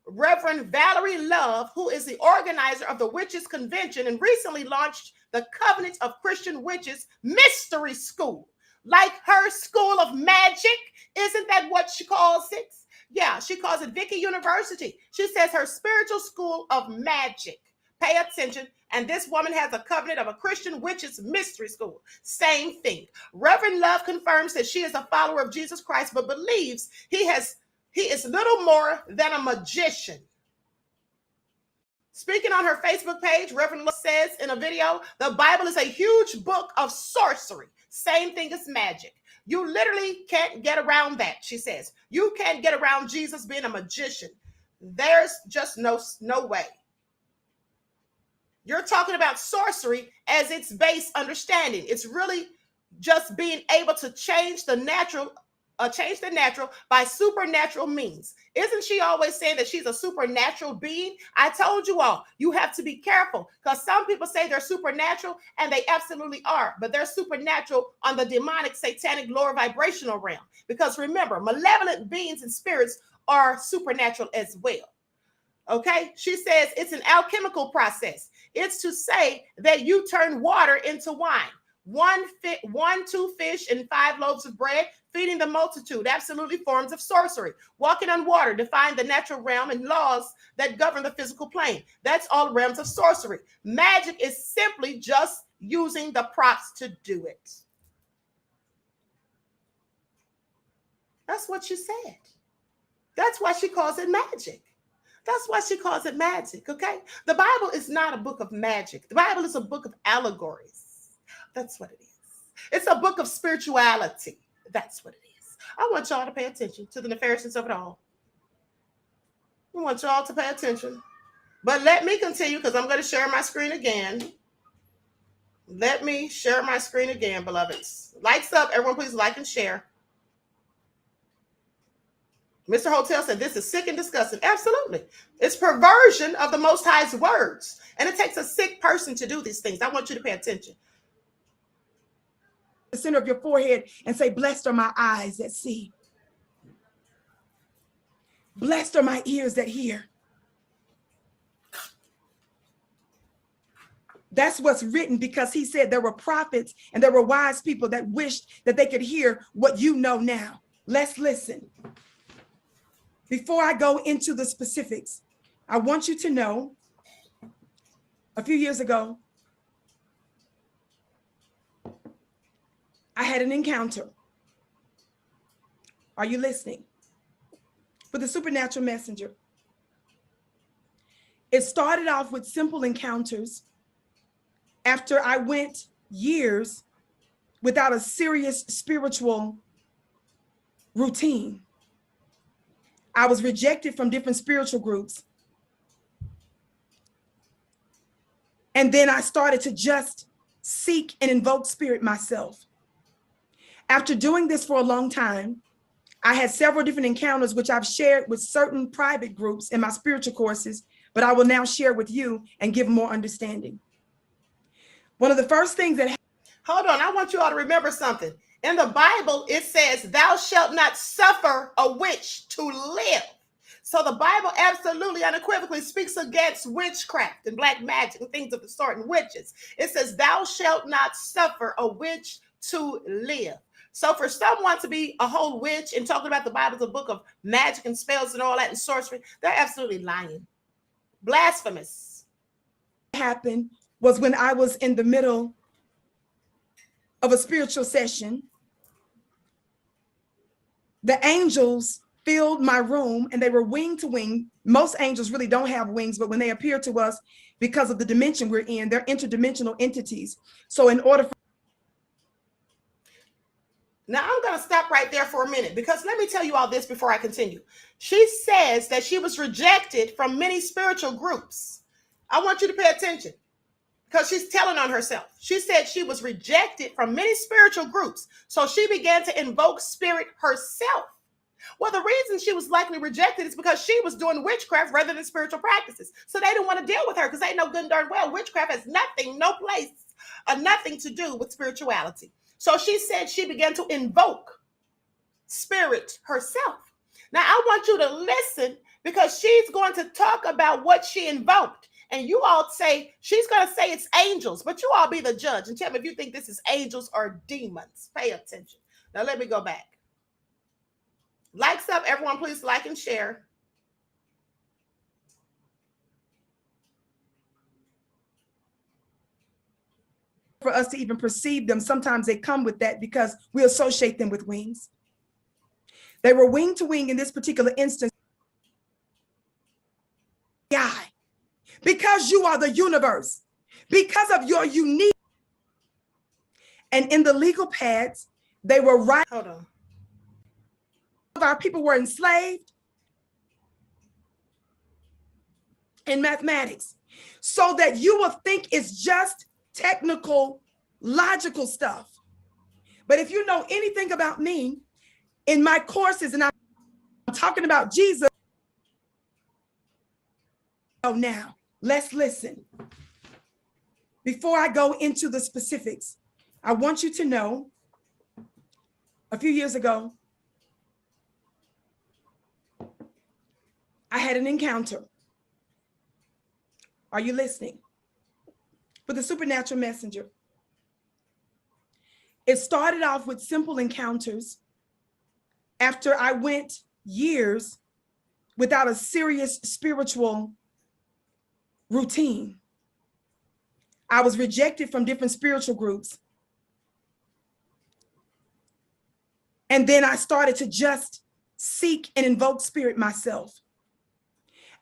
Reverend Valerie Love, who is the organizer of the Witches Convention and recently launched the Covenant of Christian Witches Mystery School. Like her school of magic, isn't that what she calls it? Yeah, she calls it Vicki University. She says her spiritual school of magic. Pay attention. And this woman has a covenant of a Christian witches mystery school. Same thing. Reverend Love confirms that she is a follower of Jesus Christ, but believes he is little more than a magician. Speaking on her Facebook page, Reverend Love says in a video, the Bible is a huge book of sorcery. Same thing as magic. You literally can't get around that, she says. You can't get around Jesus being a magician. There's just no way. You're talking about sorcery as its base understanding. It's really just being able to change the natural by supernatural means. Isn't she always saying that she's a supernatural being? I told you all, you have to be careful, because some people say they're supernatural, and they absolutely are, but they're supernatural on the demonic, satanic, lower vibrational realm. Because remember, malevolent beings and spirits are supernatural as well. Okay, she says it's an alchemical process. It's to say that you turn water into wine. 2 fish and 5 loaves of bread, feeding the multitude, absolutely forms of sorcery. Walking on water, define the natural realm and laws that govern the physical plane. That's all realms of sorcery. Magic is simply just using the props to do it. That's what she said. That's why she calls it magic. That's why she calls it magic, okay? The Bible is not a book of magic. The Bible is a book of allegories. That's what it is. It's a book of spirituality. That's what it is. I want y'all to pay attention to the nefariousness of it all. I want y'all to pay attention. But let me continue, because I'm going to share my screen again. Let me share my screen again, beloveds. Likes up. Everyone, please like and share. Mr. Hotel said, this is sick and disgusting. Absolutely. It's perversion of the Most High's words. And it takes a sick person to do these things. I want you to pay attention. The center of your forehead and say, blessed are my eyes that see. Blessed are my ears that hear. That's what's written, because he said there were prophets and there were wise people that wished that they could hear what you know now. Let's listen. Before I go into the specifics, I want you to know a few years ago, I had an encounter. Are you listening? With a supernatural messenger. It started off with simple encounters. After I went years without a serious spiritual routine. I was rejected from different spiritual groups. And then I started to just seek and invoke spirit myself. After doing this for a long time, I had several different encounters, which I've shared with certain private groups in my spiritual courses, but I will now share with you and give more understanding. One of the first things that hold on, I want you all to remember something. In the Bible, it says, thou shalt not suffer a witch to live. So the Bible absolutely unequivocally speaks against witchcraft and black magic and things of the sort and witches. It says, thou shalt not suffer a witch to live. So for someone to be a whole witch and talking about the Bible as a book of magic and spells and all that and sorcery, they're absolutely lying. Blasphemous. happened was when I was in the middle of a spiritual session. The angels filled my room and they were wing to wing. Most angels really don't have wings, but when they appear to us, because of the dimension we're in, they're interdimensional entities. So in order for now, I'm going to stop right there for a minute because let me tell you all this before I continue. She says that she was rejected from many spiritual groups. I want you to pay attention because she's telling on herself. She said she was rejected from many spiritual groups. So she began to invoke spirit herself. Well, the reason she was likely rejected is because she was doing witchcraft rather than spiritual practices. So they didn't want to deal with her because they know good and darn well witchcraft has nothing, no place, nothing to do with spirituality. So she said she began to invoke spirit herself. Now, I want you to listen because she's going to talk about what she invoked. And you all say, she's going to say it's angels, but you all be the judge and tell me if you think this is angels or demons. Pay attention. Now, let me go back. Likes up, everyone, please like and share. for us to even perceive them, sometimes they come with that because we associate them with wings. They were wing to wing in this particular instance. Because you are the universe, because of your unique. And in the legal pads, they were right. Hold on. Our people were enslaved in mathematics, so that you will think it's just technical, logical stuff. But if you know anything about me in my courses, and I'm talking about Jesus. Oh, now let's listen. Before I go into the specifics, I want you to know a few years ago, I had an encounter. Are you listening? With a supernatural messenger. It started off with simple encounters. After I went years without a serious spiritual routine, I was rejected from different spiritual groups. And then I started to just seek and invoke spirit myself.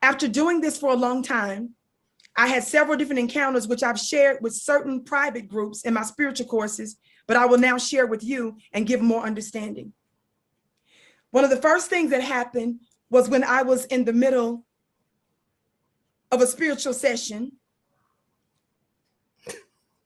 After doing this for a long time, I had several different encounters, which I've shared with certain private groups in my spiritual courses, but I will now share with you and give more understanding. One of the first things that happened was when I was in the middle of a spiritual session.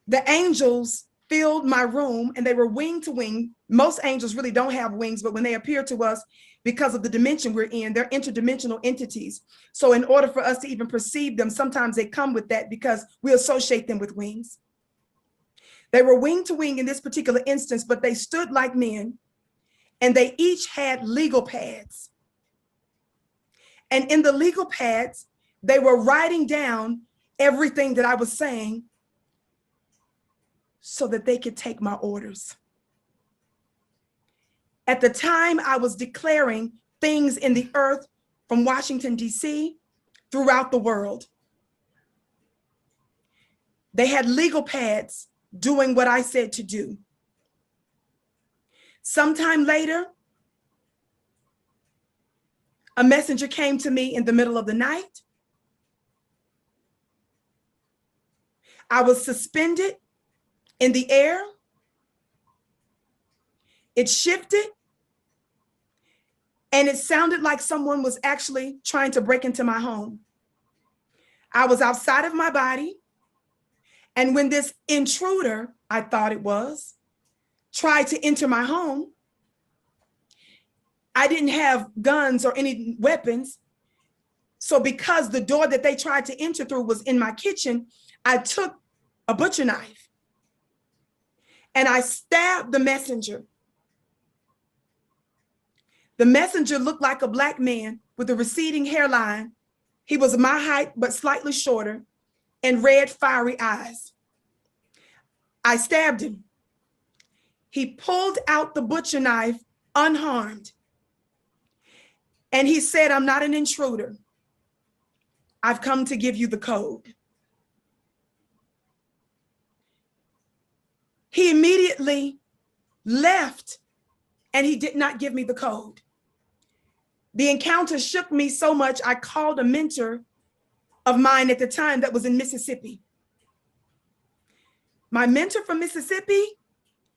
The angels filled my room and they were wing to wing. Most angels really don't have wings, but when they appear to us, because of the dimension we're in, they're interdimensional entities. So in order for us to even perceive them, sometimes they come with that because we associate them with wings. They were wing to wing in this particular instance, but they stood like men and they each had legal pads. And in the legal pads, they were writing down everything that I was saying so that they could take my orders. At the time, I was declaring things in the earth from Washington, D.C., throughout the world. They had legal pads doing what I said to do. Sometime later, a messenger came to me in the middle of the night. I was suspended in the air. It shifted, and it sounded like someone was actually trying to break into my home. I was outside of my body, and when this intruder, I thought it was, tried to enter my home, I didn't have guns or any weapons. So because the door that they tried to enter through was in my kitchen, I took a butcher knife and I stabbed the messenger. The messenger looked like a black man with a receding hairline. He was my height, but slightly shorter, and red, fiery eyes. I stabbed him. He pulled out the butcher knife unharmed. And he said, "I'm not an intruder. I've come to give you the code." He immediately left, and he did not give me the code. The encounter shook me so much, I called a mentor of mine at the time that was in Mississippi. My mentor from Mississippi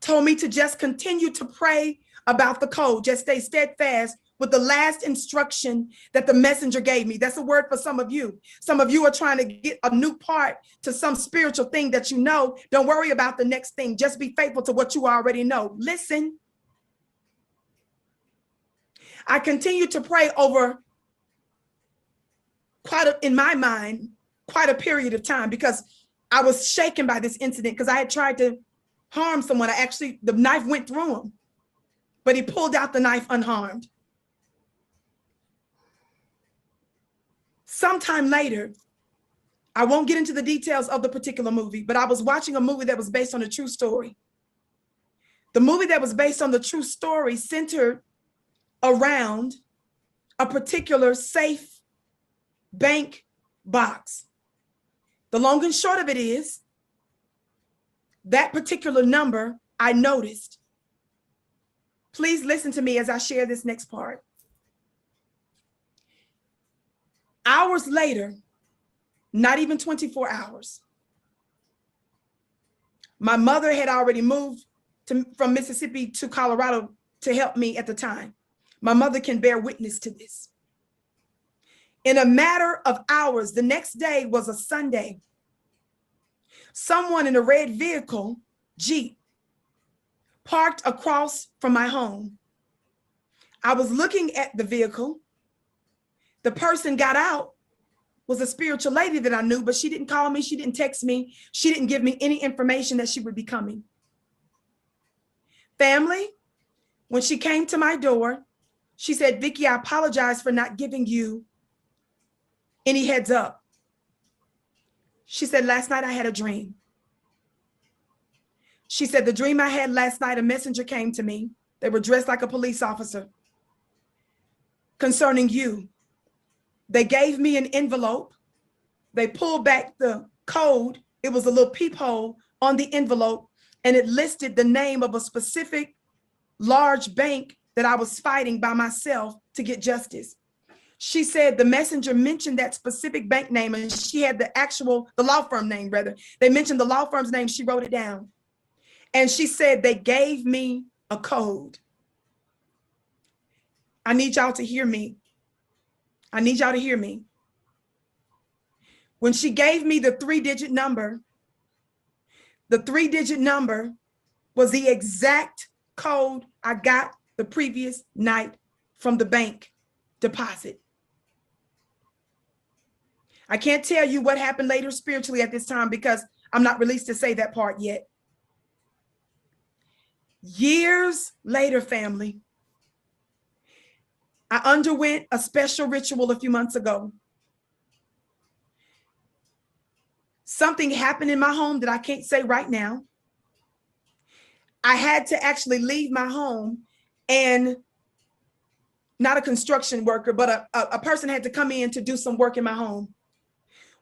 told me to just continue to pray about the code, just stay steadfast with the last instruction that the messenger gave me. That's a word for some of you. Some of you are trying to get a new part to some spiritual thing that you know. Don't worry about the next thing. Just be faithful to what you already know. Listen. I continued to pray over in my mind, quite a period of time, because I was shaken by this incident because I had tried to harm someone. The knife went through him, but he pulled out the knife unharmed. Sometime later, I won't get into the details of the particular movie, but I was watching a movie that was based on a true story. The movie that was based on the true story centered around a particular safe bank box. The long and short of it is, that particular number I noticed. Please listen to me as I share this next part. Hours later, not even 24 hours, my mother had already moved from Mississippi to Colorado to help me at the time. My mother can bear witness to this. In a matter of hours, the next day was a Sunday. Someone in a red vehicle, Jeep, parked across from my home. I was looking at the vehicle. The person got out, was a spiritual lady that I knew, but she didn't call me. She didn't text me. She didn't give me any information that she would be coming. Family, when she came to my door, she said, "Vicki, I apologize for not giving you any heads up." She said, "Last night I had a dream." She said, "The dream I had last night, a messenger came to me. They were dressed like a police officer concerning you. They gave me an envelope. They pulled back the code. It was a little peephole on the envelope, and it listed the name of a specific large bank that I was fighting by myself to get justice." She said the messenger mentioned that specific bank name, and she had the law firm name, rather. They mentioned the law firm's name. She wrote it down. And she said, "They gave me a code." I need y'all to hear me. I need y'all to hear me. When she gave me the 3-digit number, the 3-digit number was the exact code I got the previous night from the bank deposit. I can't tell you what happened later spiritually at this time because I'm not released to say that part yet. Years later, family, I underwent a special ritual a few months ago. Something happened in my home that I can't say right now. I had to actually leave my home, and not a construction worker, but a person had to come in to do some work in my home.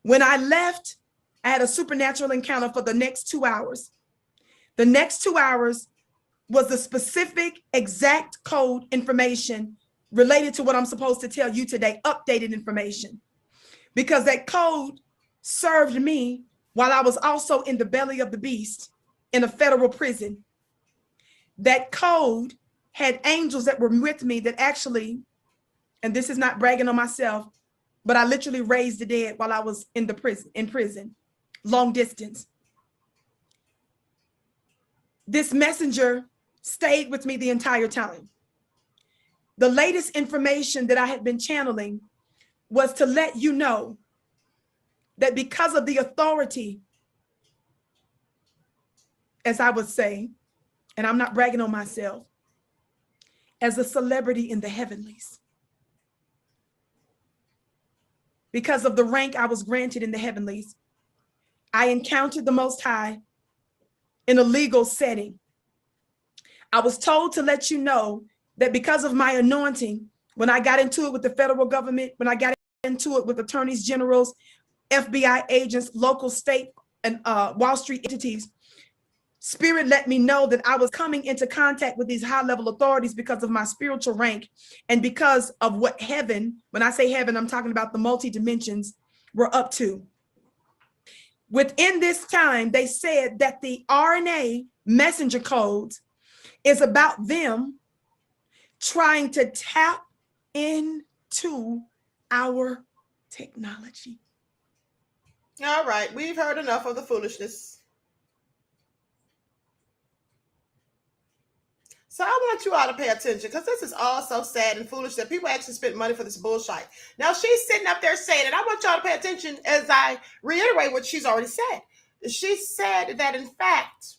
When I left, I had a supernatural encounter for the next 2 hours. The next 2 hours was the specific exact code information related to what I'm supposed to tell you today, updated information, because that code served me while I was also in the belly of the beast in a federal prison. That code had angels that were with me that actually, and this is not bragging on myself, but I literally raised the dead while I was in prison, long distance. This messenger stayed with me the entire time. The latest information that I had been channeling was to let you know that because of the authority, as I would say, and I'm not bragging on myself, as a celebrity in the heavenlies, because of the rank I was granted in the heavenlies, I encountered the Most High in a legal setting. I was told to let you know that because of my anointing, when I got into it with the federal government, when I got into it with attorneys generals, FBI agents, local, state, and Wall Street entities, Spirit let me know that I was coming into contact with these high-level authorities because of my spiritual rank and because of what heaven, when I say heaven, I'm talking about the multi-dimensions, were up to. Within this time, they said that the RNA messenger codes is about them trying to tap into our technology. All right, we've heard enough of the foolishness. So I want you all to pay attention, because this is all so sad and foolish that people actually spent money for this bullshit. Now she's sitting up there saying, and I want y'all to pay attention as I reiterate what she's already said. She said that, in fact,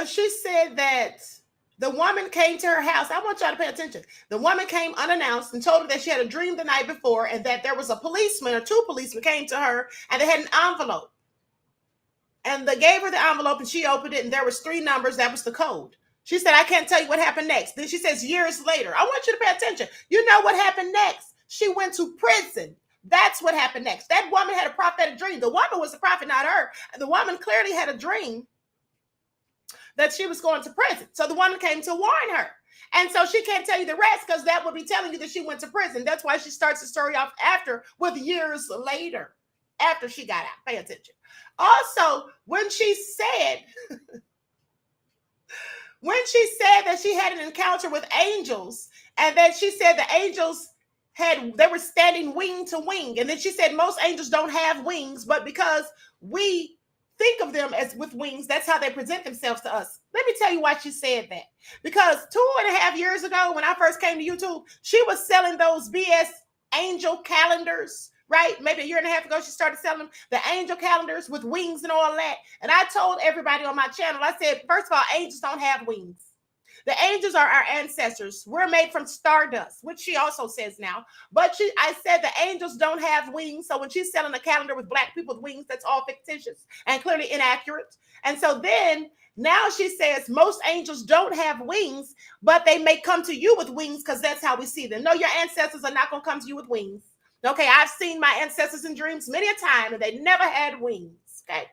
she said that the woman came to her house. I want y'all to pay attention. The woman came unannounced and told her that she had a dream the night before and that there was a policeman or two policemen came to her and they had an envelope. And they gave her the envelope and she opened it and there was 3 numbers. That was the code. She said, I can't tell you what happened next. Then she says, years later, I want you to pay attention. You know what happened next? She went to prison. That's what happened next. That woman had a prophetic dream. The woman was the prophet, not her. The woman clearly had a dream that she was going to prison. So the woman came to warn her. And so she can't tell you the rest because that would be telling you that she went to prison. That's why she starts the story off after with years later, after she got out. Pay attention. Also, when she said that she had an encounter with angels and that she said the angels they were standing wing to wing. And then she said most angels don't have wings, but because we think of them as with wings, that's how they present themselves to us. Let me tell you why she said that. Because 2.5 years ago, when I first came to YouTube, she was selling those BS angel calendars, right? Maybe 1.5 years ago, she started selling them, the angel calendars with wings and all that. And I told everybody on my channel, I said, first of all, angels don't have wings. The angels are our ancestors. We're made from stardust, which she also says now. But I said the angels don't have wings. So when she's selling a calendar with black people with wings, that's all fictitious and clearly inaccurate. And so then now she says most angels don't have wings, but they may come to you with wings because that's how we see them. No, your ancestors are not going to come to you with wings. Okay, I've seen my ancestors in dreams many a time and they never had wings. Okay,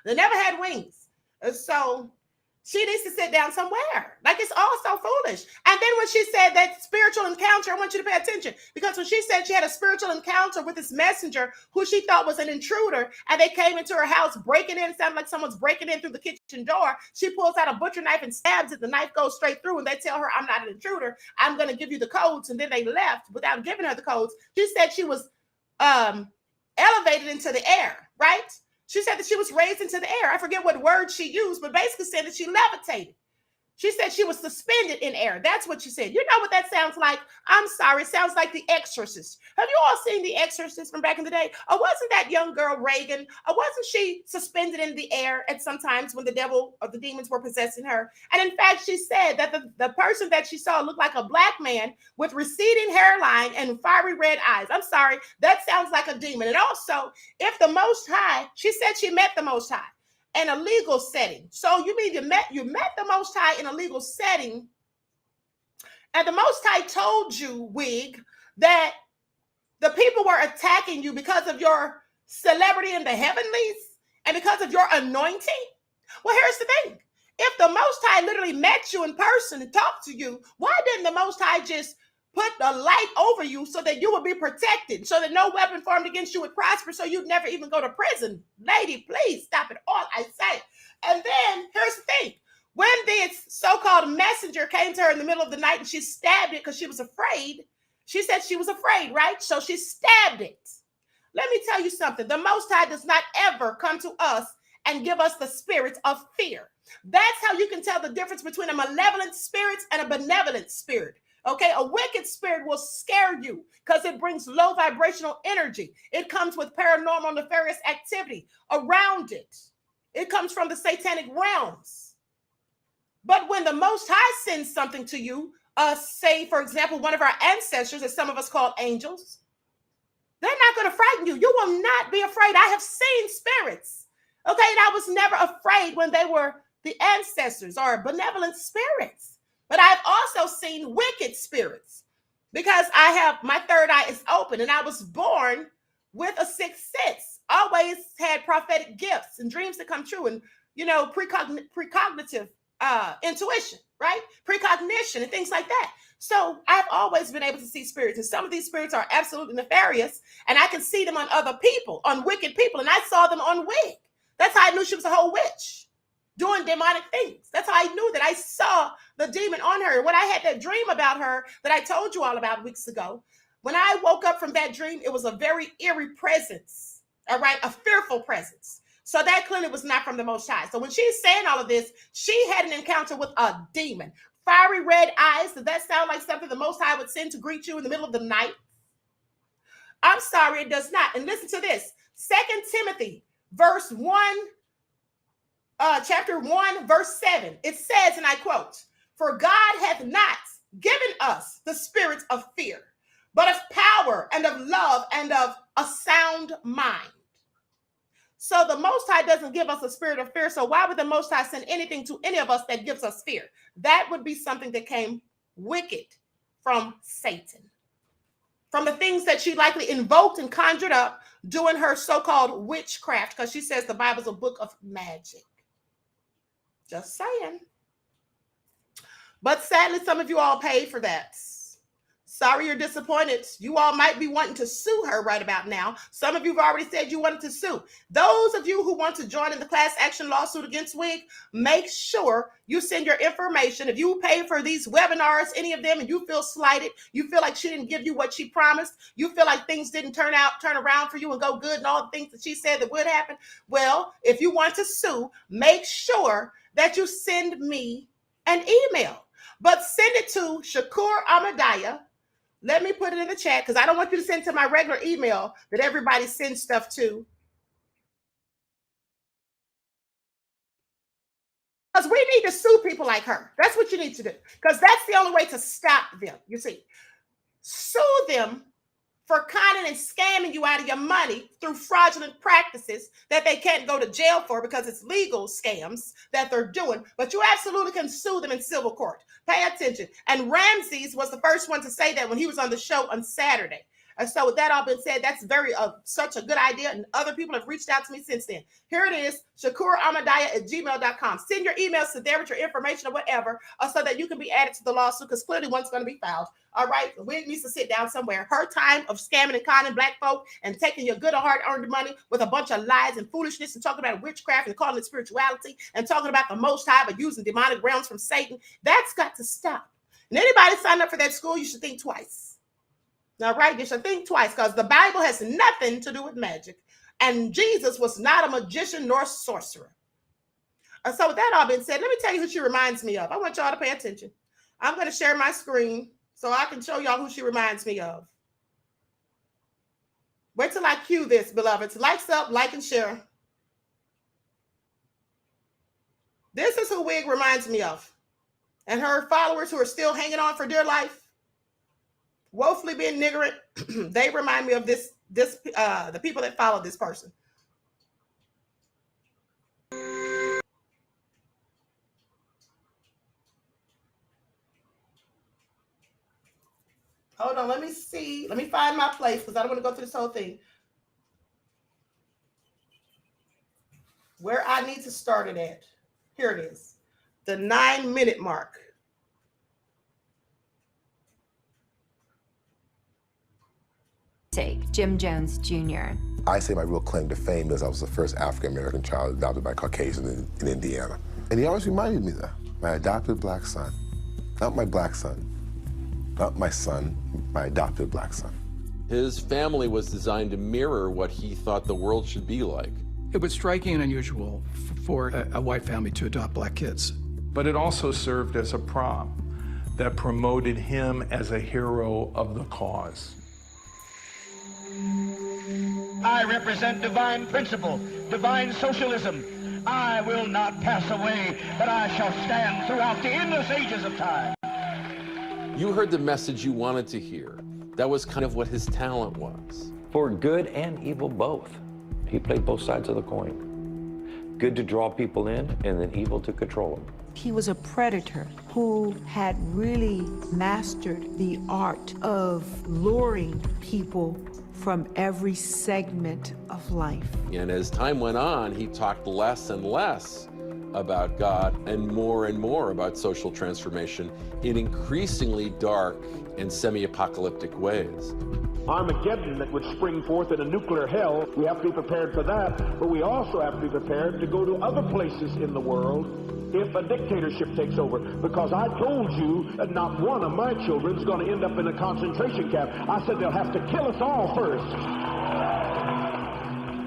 they never had wings. So she needs to sit down somewhere. Like, it's all so foolish. And then when she said that spiritual encounter, I want you to pay attention, because when she said she had a spiritual encounter with this messenger who she thought was an intruder, and they came into her house breaking in, sounded like someone's breaking in through the kitchen door. She pulls out a butcher knife and stabs it. The knife goes straight through, and they tell her, I'm not an intruder. I'm going to give you the codes. And then they left without giving her the codes. She said she was elevated into the air, right? She said that she was raised into the air. I forget what word she used, but basically said that she levitated. She said she was suspended in air. That's what she said. You know what that sounds like? I'm sorry. It sounds like The Exorcist. Have you all seen The Exorcist from back in the day? Or wasn't that young girl Reagan? Or wasn't she suspended in the air at sometimes when the devil or the demons were possessing her? And in fact, she said that the person that she saw looked like a black man with receding hairline and fiery red eyes. I'm sorry. That sounds like a demon. And also, if the Most High, she said she met the Most High in a legal setting. So you mean you met the Most High in a legal setting, and the Most High told you, Wig, that the people were attacking you because of your celebrity in the heavenlies and because of your anointing? Well, here's the thing. If the Most High literally met you in person and talked to you, why didn't the Most High just put the light over you so that you would be protected, so that no weapon formed against you would prosper, so you'd never even go to prison? Lady, please stop it all, I say. And then here's the thing. When this so-called messenger came to her in the middle of the night and she stabbed it because she was afraid, she said she was afraid, right? So she stabbed it. Let me tell you something. The Most High does not ever come to us and give us the spirit of fear. That's how you can tell the difference between a malevolent spirit and a benevolent spirit. Okay, a wicked spirit will scare you because it brings low vibrational energy. It comes with paranormal, nefarious activity around it. It comes from the satanic realms. But when the Most High sends something to you, say, for example, one of our ancestors, as some of us call angels, they're not going to frighten you. You will not be afraid. I have seen spirits. Okay, and I was never afraid when they were the ancestors or benevolent spirits. But I've also seen wicked spirits because I have, my third eye is open and I was born with a sixth sense. Always had prophetic gifts and dreams that come true and, you know, precognitive intuition, right? Precognition and things like that. So I've always been able to see spirits, and some of these spirits are absolutely nefarious, and I can see them on other people, on wicked people, and I saw them on Wig. That's how I knew she was a whole witch doing demonic things. That's how I knew that I saw the demon on her. When I had that dream about her that I told you all about weeks ago, when I woke up from that dream, it was a very eerie presence, all right, a fearful presence. So that clearly was not from the Most High. So when she's saying all of this, she had an encounter with a demon. Fiery red eyes. Does that sound like something the Most High would send to greet you in the middle of the night? I'm sorry, it does not. And listen to this. 2 Timothy, verse 1, chapter 1, verse 7. It says, and I quote, "For God hath not given us the spirit of fear, but of power and of love and of a sound mind." So the Most High doesn't give us a spirit of fear. So why would the Most High send anything to any of us that gives us fear? That would be something that came wicked from Satan, from the things that she likely invoked and conjured up doing her so-called witchcraft, because she says the Bible's a book of magic. Just saying. But sadly, some of you all paid for that. Sorry you're disappointed. You all might be wanting to sue her right about now. Some of you have already said you wanted to sue. Those of you who want to join in the class action lawsuit against Wig, make sure you send your information. If you pay for these webinars, any of them, and you feel slighted, you feel like she didn't give you what she promised, you feel like things didn't turn around for you and go good and all the things that she said that would happen, well, if you want to sue, make sure that you send me an email. But send it to Shakur Ahmadiyyah. Let me put it in the chat because I don't want you to send to my regular email that everybody sends stuff to. Because we need to sue people like her. That's what you need to do. Because that's the only way to stop them. You see, sue them for conning and scamming you out of your money through fraudulent practices that they can't go to jail for because it's legal scams that they're doing. But you absolutely can sue them in civil court. Pay attention. And Ramses was the first one to say that when he was on the show on Saturday. And so with that all been said, that's such a good idea. And other people have reached out to me since then. Here it is, ShakurAhmadiyyah@gmail.com. Send your emails to there with your information or whatever, so that you can be added to the lawsuit, because clearly one's going to be filed. All right, Wig needs to sit down somewhere. Her time of scamming and conning black folk and taking your good or hard-earned money with a bunch of lies and foolishness and talking about witchcraft and calling it spirituality and talking about the Most High but using demonic realms from Satan, that's got to stop. And anybody sign up for that school, you should think twice. All right, you should think twice, because the Bible has nothing to do with magic. And Jesus was not a magician nor sorcerer. So with that all being said, let me tell you who she reminds me of. I want y'all to pay attention. I'm going to share my screen so I can show y'all who she reminds me of. Wait till I cue this, beloveds. Likes up, like, and share. This is who Wig reminds me of. And her followers who are still hanging on for dear life, woefully being ignorant, they remind me of the people that follow this person. Hold on, let me see. Let me find my place because I don't want to go through this whole thing. Where I need to start it at. Here it is. The 9-minute mark. Jim Jones Jr. I say my real claim to fame is I was the first African-American child adopted by Caucasians in Indiana. And he always reminded me that. My adopted black son. Not my black son. Not my son, my adopted black son. His family was designed to mirror what he thought the world should be like. It was striking and unusual for a white family to adopt black kids. But it also served as a prop that promoted him as a hero of the cause. I represent divine principle, divine socialism. I will not pass away, but I shall stand throughout the endless ages of time. You heard the message you wanted to hear. That was kind of what his talent was. For good and evil both. He played both sides of the coin. Good to draw people in, and then evil to control them. He was a predator who had really mastered the art of luring people from every segment of life. And as time went on, he talked less and less about God and more about social transformation in increasingly dark and semi-apocalyptic ways. Armageddon that would spring forth in a nuclear hell, we have to be prepared for that, but we also have to be prepared to go to other places in the world if a dictatorship takes over. Because I told you that not one of my children is going to end up in a concentration camp. I said they'll have to kill us all first.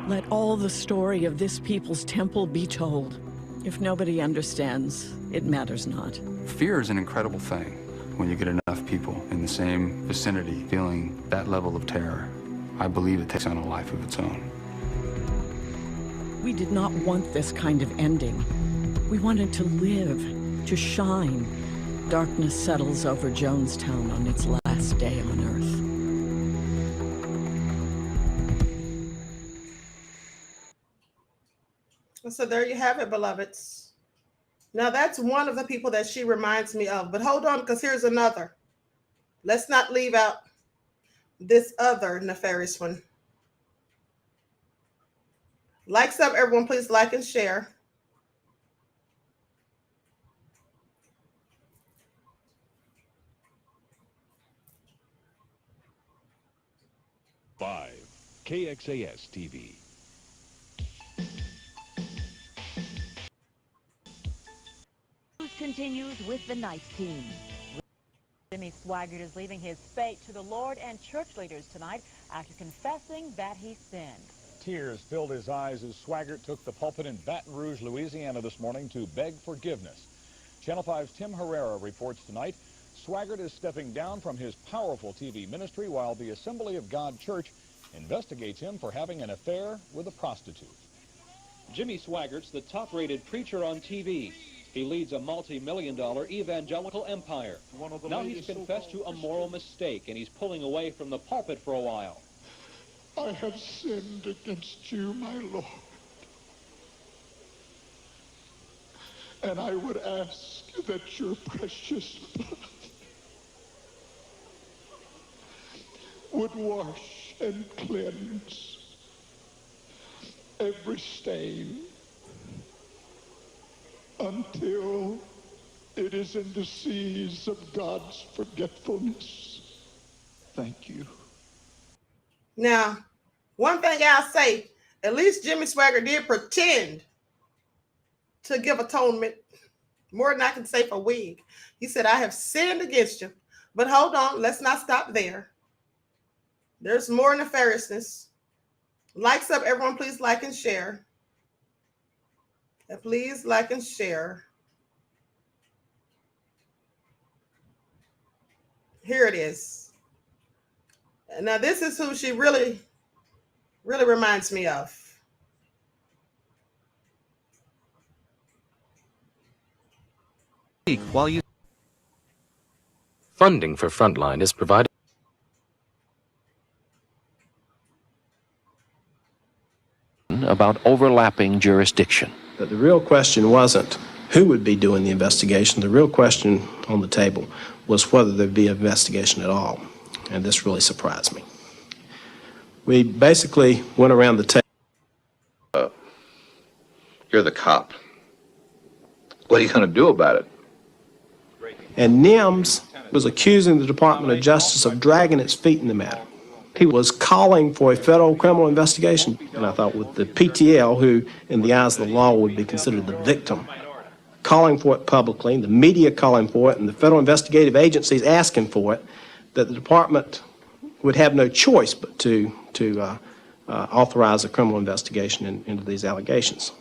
Let all the story of this people's temple be told. If nobody understands, it matters not. Fear is an incredible thing. When you get enough people in the same vicinity feeling that level of terror, I believe it takes on a life of its own. We did not want this kind of ending. We wanted to live, to shine. Darkness settles over Jonestown on its last day on Earth. So there you have it, beloveds. Now that's one of the people that she reminds me of. But hold on, because here's another. Let's not leave out this other nefarious one. Likes up, everyone. Please like and share. KXAS TV. Continues with the Night Team. Jimmy Swaggart is leaving his fate to the Lord and church leaders tonight after confessing that he sinned. Tears filled his eyes as Swaggart took the pulpit in Baton Rouge, Louisiana this morning to beg forgiveness. Channel 5's Tim Herrera reports tonight Swaggart is stepping down from his powerful TV ministry while the Assembly of God Church investigates him for having an affair with a prostitute. Jimmy Swaggart's the top-rated preacher on TV. He leads a multi-million-dollar evangelical empire. Now he's confessed to a moral mistake, and he's pulling away from the pulpit for a while. I have sinned against you, my Lord. And I would ask that your precious blood would wash and cleanse every stain until it is in the seas of God's forgetfulness. Thank you. Now, one thing I'll say, at least Jimmy Swaggart did pretend to give atonement. More than I can say for Wig. He said, I have sinned against you. But hold on, let's not stop there. There's more nefariousness. Likes up, everyone, please like and share. And please like and share. Here it is. Now, this is who she really reminds me of. While you funding for Frontline is provided about overlapping jurisdiction. But the real question wasn't who would be doing the investigation. The real question on the table was whether there'd be an investigation at all. And this really surprised me. We basically went around the table. You're the cop. What are you going to do about it? And NIMS was accusing the Department of Justice of dragging its feet in the matter. He was calling for a federal criminal investigation. And I thought with the PTL, who in the eyes of the law would be considered the victim calling for it publicly, the media calling for it, and the federal investigative agencies asking for it, that the department would have no choice but to authorize a criminal investigation into these allegations.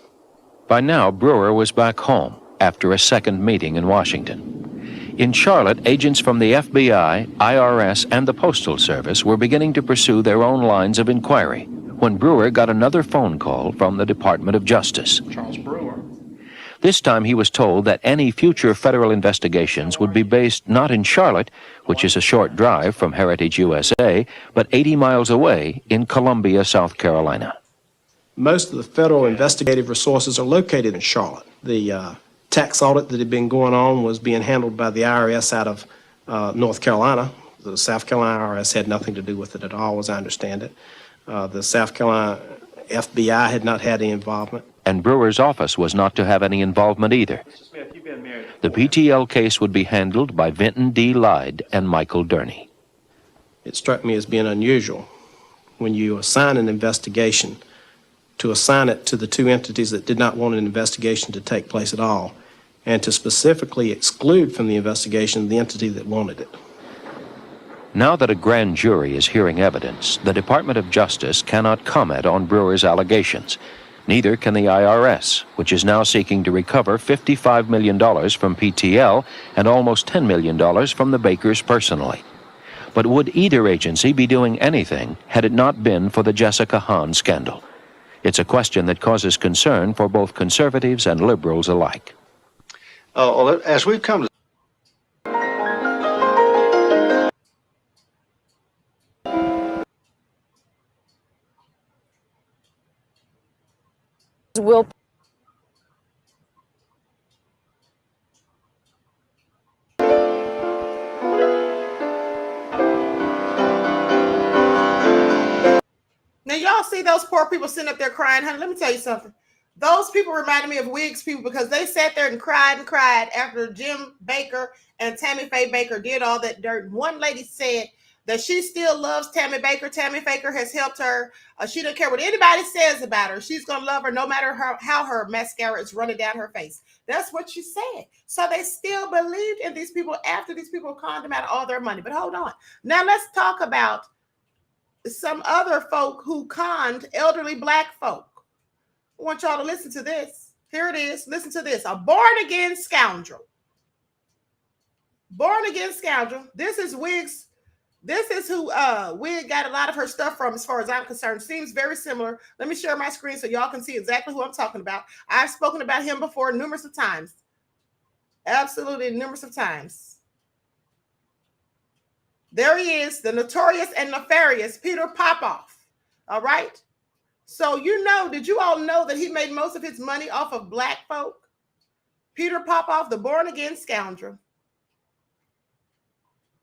By now, Brewer was back home after a second meeting in Washington. In Charlotte, agents from the FBI, IRS, and the Postal Service were beginning to pursue their own lines of inquiry when Brewer got another phone call from the Department of Justice. Charles Brewer. This time he was told that any future federal investigations would be based not in Charlotte, which is a short drive from Heritage USA, but 80 miles away in Columbia, South Carolina. Most of the federal investigative resources are located in Charlotte. The tax audit that had been going on was being handled by the IRS out of North Carolina. The South Carolina IRS had nothing to do with it at all, as I understand it. The South Carolina FBI had not had any involvement. And Brewer's office was not to have any involvement either. The PTL case would be handled by Vinton D. Lyde and Michael Durney. It struck me as being unusual when you assign an investigation to assign it to the two entities that did not want an investigation to take place at all, and to specifically exclude from the investigation the entity that wanted it. Now that a grand jury is hearing evidence, the Department of Justice cannot comment on Brewer's allegations. Neither can the IRS, which is now seeking to recover $55 million from PTL and almost $10 million from the Bakers personally. But would either agency be doing anything had it not been for the Jessica Hahn scandal? It's a question that causes concern for both conservatives and liberals alike. As we've come to will Now y'all see those poor people sitting up there crying, honey. Let me tell you something. Those people reminded me of Wiggs people because they sat there and cried after Jim Baker and Tammy Faye Baker did all that dirt. One lady said that she still loves Tammy Baker. Tammy Baker has helped her. She doesn't care what anybody says about her. She's going to love her no matter how her mascara is running down her face. That's what she said. So they still believed in these people after these people conned them out of all their money. But hold on. Now let's talk about some other folk who conned elderly black folk. I want y'all to listen to this. Here it is. Listen to this. A born-again scoundrel. Born-again scoundrel. This is Wiggs. This is who Wig got a lot of her stuff from, as far as I'm concerned. Seems very similar. Let me share my screen so y'all can see exactly who I'm talking about. I've spoken about him before numerous of times. Absolutely numerous of times. There he is, the notorious and nefarious Peter Popoff. All right? So did you all know that he made most of his money off of black folk? Peter Popoff, the born-again scoundrel.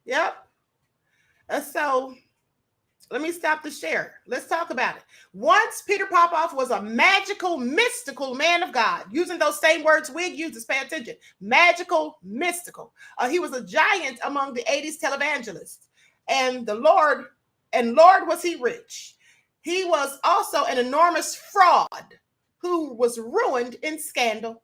Yep. So let me stop the share. Let's talk about it. Once Peter Popoff was a magical, mystical man of God, using those same words Wig uses, pay attention. Magical, mystical. He was a giant among the 80s televangelists. And Lord was he rich. He was also an enormous fraud who was ruined in scandal.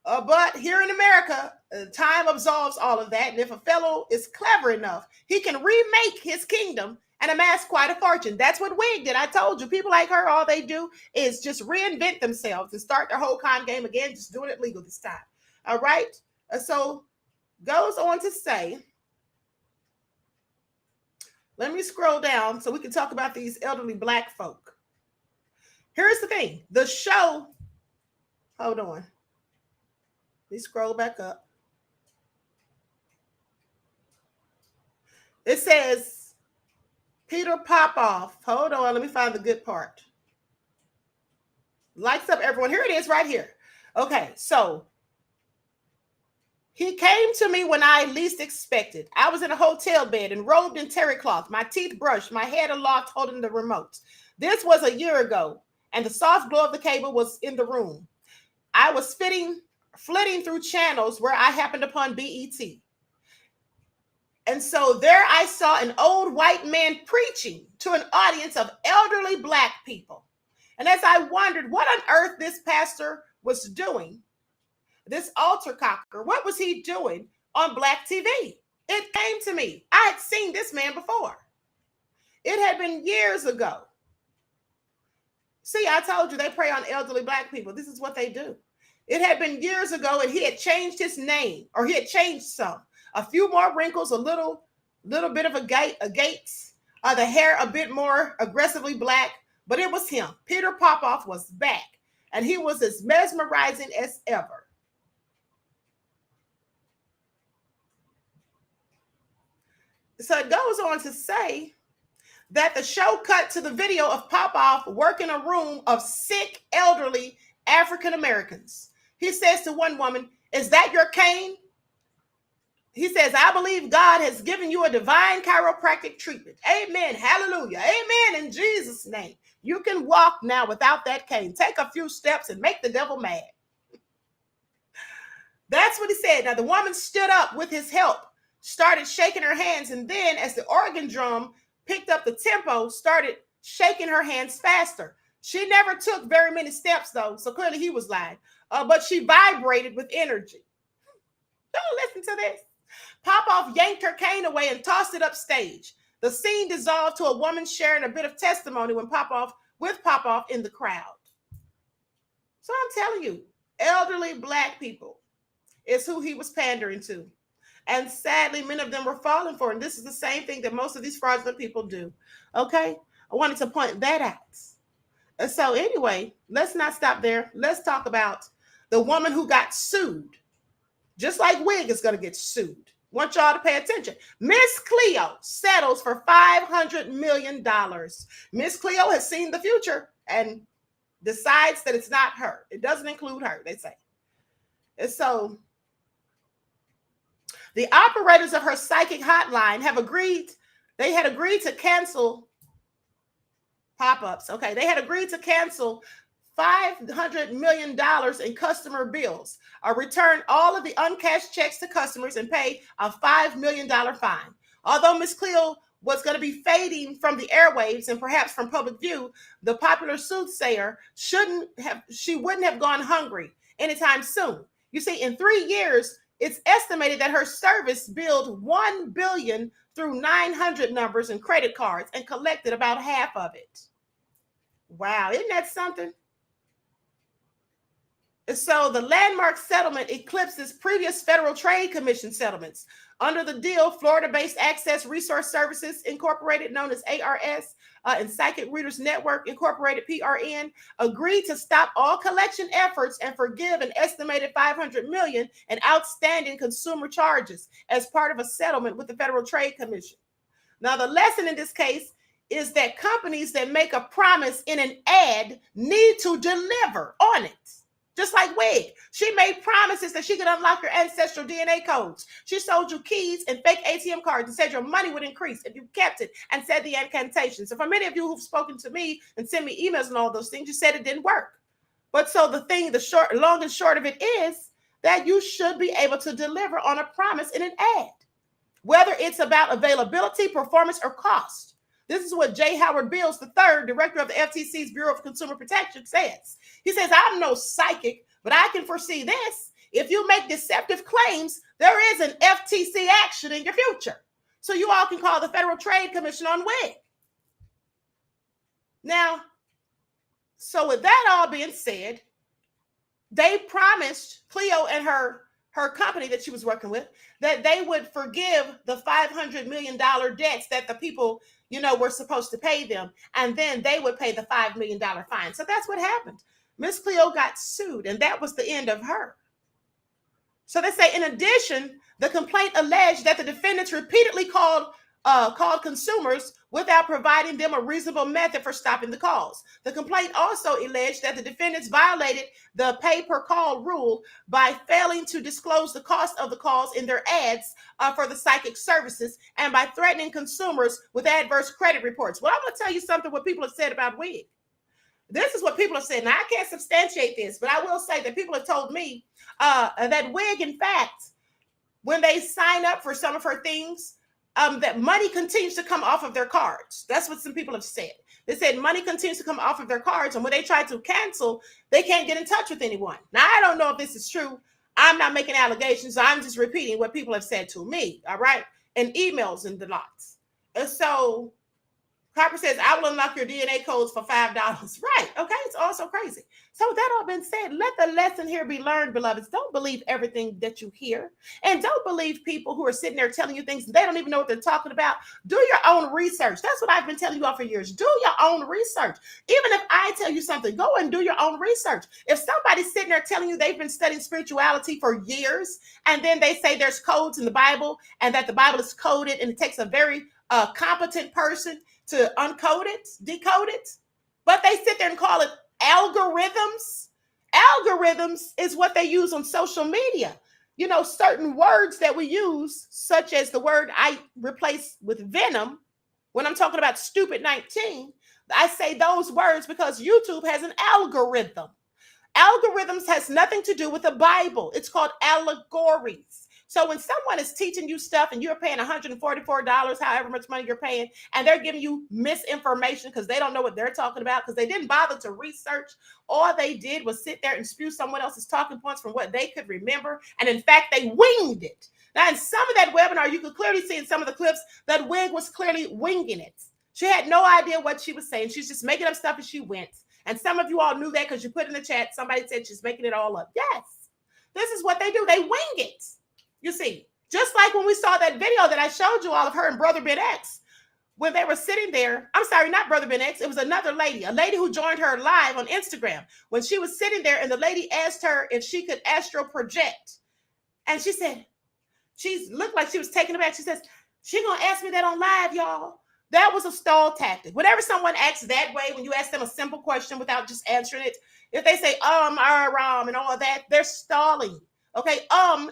But here in America, time absolves all of that. And if a fellow is clever enough, he can remake his kingdom and amass quite a fortune. That's what Wig did. I told you, people like her, all they do is just reinvent themselves and start their whole con game again, just doing it legal this time. All right? So goes on to say, let me scroll down so we can talk about these elderly black folk. Here's the thing. The show, hold on. Let me scroll back up. It says, Peter Popoff. Hold on, let me find the good part. Lights up, everyone. Here it is right here. Okay, so he came to me when I least expected. I was in a hotel bed and robed in terry cloth, my teeth brushed, my head aloft holding the remote. This was a year ago, and the soft glow of the cable was in the room. I was flitting through channels where I happened upon BET. And so there I saw an old white man preaching to an audience of elderly black people. And as I wondered what on earth this pastor was doing, this altar cocker, what was he doing on Black TV? It came to me. I had seen this man before. It had been years ago. See, I told you they prey on elderly Black people. This is what they do. It had been years ago, and he had changed his name, or he had changed some. A few more wrinkles, a little bit of a gaits, the hair a bit more aggressively Black, but it was him. Peter Popoff was back, and he was as mesmerizing as ever. So it goes on to say that the show cut to the video of Popoff working a room of sick, elderly African Americans. He says to one woman, "Is that your cane?" He says, "I believe God has given you a divine chiropractic treatment." Amen. Hallelujah. Amen. In Jesus' name. You can walk now without that cane. Take a few steps and make the devil mad. That's what he said. Now, the woman stood up with his help, started shaking her hands, and then as the organ drum picked up the tempo, started shaking her hands faster. She never took very many steps, though, so clearly he was lying. But she vibrated with energy. Don't listen to this. Popoff yanked her cane away and tossed it upstage. The scene dissolved to a woman sharing a bit of testimony with Popoff in the crowd. So I'm telling you, elderly Black people is who he was pandering to. And sadly, many of them were falling for it. And this is the same thing that most of these fraudulent people do. Okay? I wanted to point that out. And so anyway, let's not stop there. Let's talk about the woman who got sued. Just like Wig is going to get sued. Want y'all to pay attention. Miss Cleo settles for $500 million. Miss Cleo has seen the future and decides that it's not her. It doesn't include her, they say. And so the operators of her psychic hotline have agreed. They had agreed to cancel pop-ups. Okay, they had agreed to cancel $500 million in customer bills, return all of the uncashed checks to customers, and pay a $5 million fine. Although Miss Cleo was going to be fading from the airwaves and perhaps from public view, the popular soothsayer she wouldn't have gone hungry anytime soon. You see, in 3 years, it's estimated that her service billed $1 billion through 900 numbers and credit cards and collected about half of it. Wow, isn't that something? So the landmark settlement eclipses previous Federal Trade Commission settlements. Under the deal, Florida-based Access Resource Services Incorporated, known as ARS, and Psychic Readers Network Incorporated, PRN, agreed to stop all collection efforts and forgive an estimated $500 million in outstanding consumer charges as part of a settlement with the Federal Trade Commission. Now, the lesson in this case is that companies that make a promise in an ad need to deliver on it. Just like Wig. She made promises that she could unlock your ancestral DNA codes. She sold you keys and fake ATM cards and said your money would increase if you kept it and said the incantations. So for many of you who've spoken to me and sent me emails and all those things, you said it didn't work. But so the long and short of it is that you should be able to deliver on a promise in an ad, whether it's about availability, performance, or cost. This is what J. Howard Bills III, director of the FTC's Bureau of Consumer Protection, says. He says, "I'm no psychic, but I can foresee this. If you make deceptive claims, there is an FTC action in your future. So you all can call the Federal Trade Commission on Wig." Now, so with that all being said, they promised Cleo and her company that she was working with that they would forgive the $500 million debts that the people, were supposed to pay them. And then they would pay the $5 million fine. So that's what happened. Miss Cleo got sued, and that was the end of her. So they say, in addition, the complaint alleged that the defendants repeatedly called consumers without providing them a reasonable method for stopping the calls. The complaint also alleged that the defendants violated the pay-per-call rule by failing to disclose the cost of the calls in their ads for the psychic services and by threatening consumers with adverse credit reports. Well, I'm going to tell you something what people have said about Wig. This is what people have said. Now, I can't substantiate this, but I will say that people have told me that Wig, in fact, when they sign up for some of her things, that money continues to come off of their cards. That's what some people have said. They said money continues to come off of their cards, and when they try to cancel, they can't get in touch with anyone. Now, I don't know if this is true. I'm not making allegations. I'm just repeating what people have said to me, all right? And emails and the lots. And so Copper says, I will unlock your DNA codes for $5. Right, okay? It's also crazy. So with that all been said, let the lesson here be learned, beloveds. Don't believe everything that you hear. And don't believe people who are sitting there telling you things and they don't even know what they're talking about. Do your own research. That's what I've been telling you all for years. Do your own research. Even if I tell you something, go and do your own research. If somebody's sitting there telling you they've been studying spirituality for years, and then they say there's codes in the Bible and that the Bible is coded and it takes a very competent person to uncode it, decode it, but they sit there and call it algorithms. Algorithms is what they use on social media. You know, certain words that we use, such as the word I replace with venom, when I'm talking about stupid 19, I say those words because YouTube has an algorithm. Algorithms has nothing to do with the Bible. It's called allegories. So when someone is teaching you stuff and you're paying $144, however much money you're paying, and they're giving you misinformation because they don't know what they're talking about, because they didn't bother to research, all they did was sit there and spew someone else's talking points from what they could remember. And in fact, they winged it. Now, in some of that webinar, you could clearly see in some of the clips that Wig was clearly winging it. She had no idea what she was saying. She's just making up stuff as she went. And some of you all knew that because you put in the chat, somebody said she's making it all up. Yes, this is what they do. They wing it. You see, just like when we saw that video that I showed you all of her and Brother Ben X, when they were sitting there, I'm sorry, not Brother Ben X, it was another lady, a lady who joined her live on Instagram, when she was sitting there and the lady asked her if she could astral project. And she said, she looked like she was taken aback. She says, she gonna ask me that on live, y'all. That was a stall tactic. Whenever someone acts that way, when you ask them a simple question without just answering it, if they say, and all of that, they're stalling. Okay,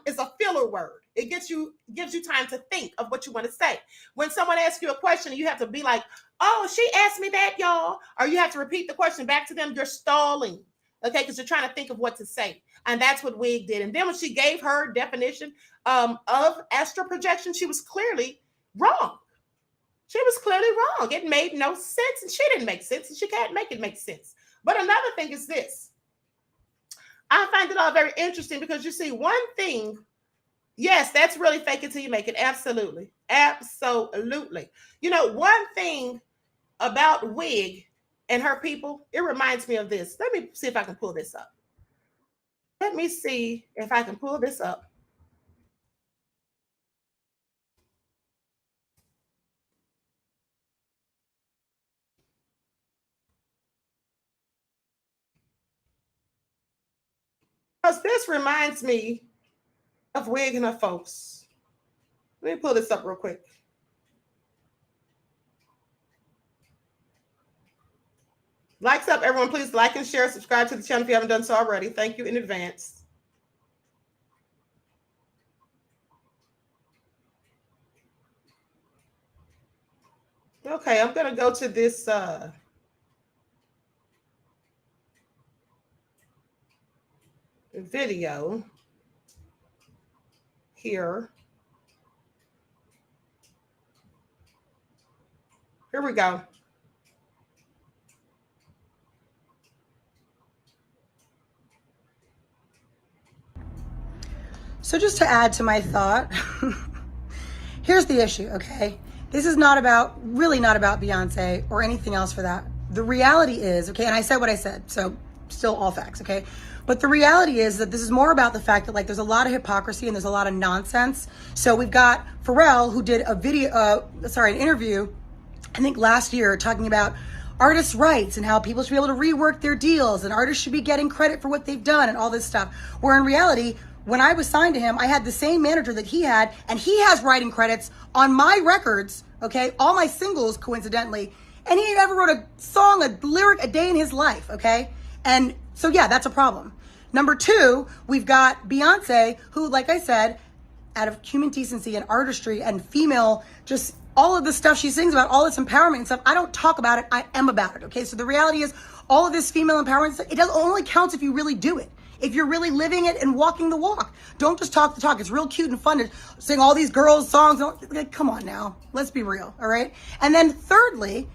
is a filler word. It gives you time to think of what you want to say. When someone asks you a question, you have to be like, oh, she asked me that, y'all. Or you have to repeat the question back to them. You're stalling, okay, because you're trying to think of what to say. And that's what Wig did. And then when she gave her definition of astral projection, she was clearly wrong. She was clearly wrong. It made no sense, and she didn't make sense, and she can't make it make sense. But another thing is this. I find it all very interesting because you see one thing, yes, that's really fake it till you make it. Absolutely. Absolutely. You know, one thing about Wig and her people, it reminds me of this. Let me see if I can pull this up. Let me see if I can pull this up. Because this reminds me of Wig and her folks. Let me pull this up real quick. Likes up, everyone. Please like and share, subscribe to the channel if you haven't done so already. Thank you in advance. Okay, I'm going to go to this video here. Here we go. So just to add to my thought, here's the issue, okay? This is really not about Beyonce or anything else for that. The reality is, okay, and I said what I said, so still all facts, okay? But the reality is that this is more about the fact that like there's a lot of hypocrisy and there's a lot of nonsense. So we've got Pharrell, who did an interview, I think last year, talking about artists' rights and how people should be able to rework their deals and artists should be getting credit for what they've done and all this stuff. Where in reality, when I was signed to him, I had the same manager that he had, and he has writing credits on my records, okay, all my singles, coincidentally, and he never wrote a song, a lyric a day in his life, okay? And so, yeah, that's a problem. Number two, we've got Beyonce, who, like I said, out of human decency and artistry and female, just all of the stuff she sings about, all this empowerment and stuff, I don't talk about it, I am about it, okay? So the reality is, all of this female empowerment, it only counts if you really do it. If you're really living it and walking the walk. Don't just talk the talk. It's real cute and fun to sing all these girls' songs. Come on now. Let's be real, all right? And then thirdly,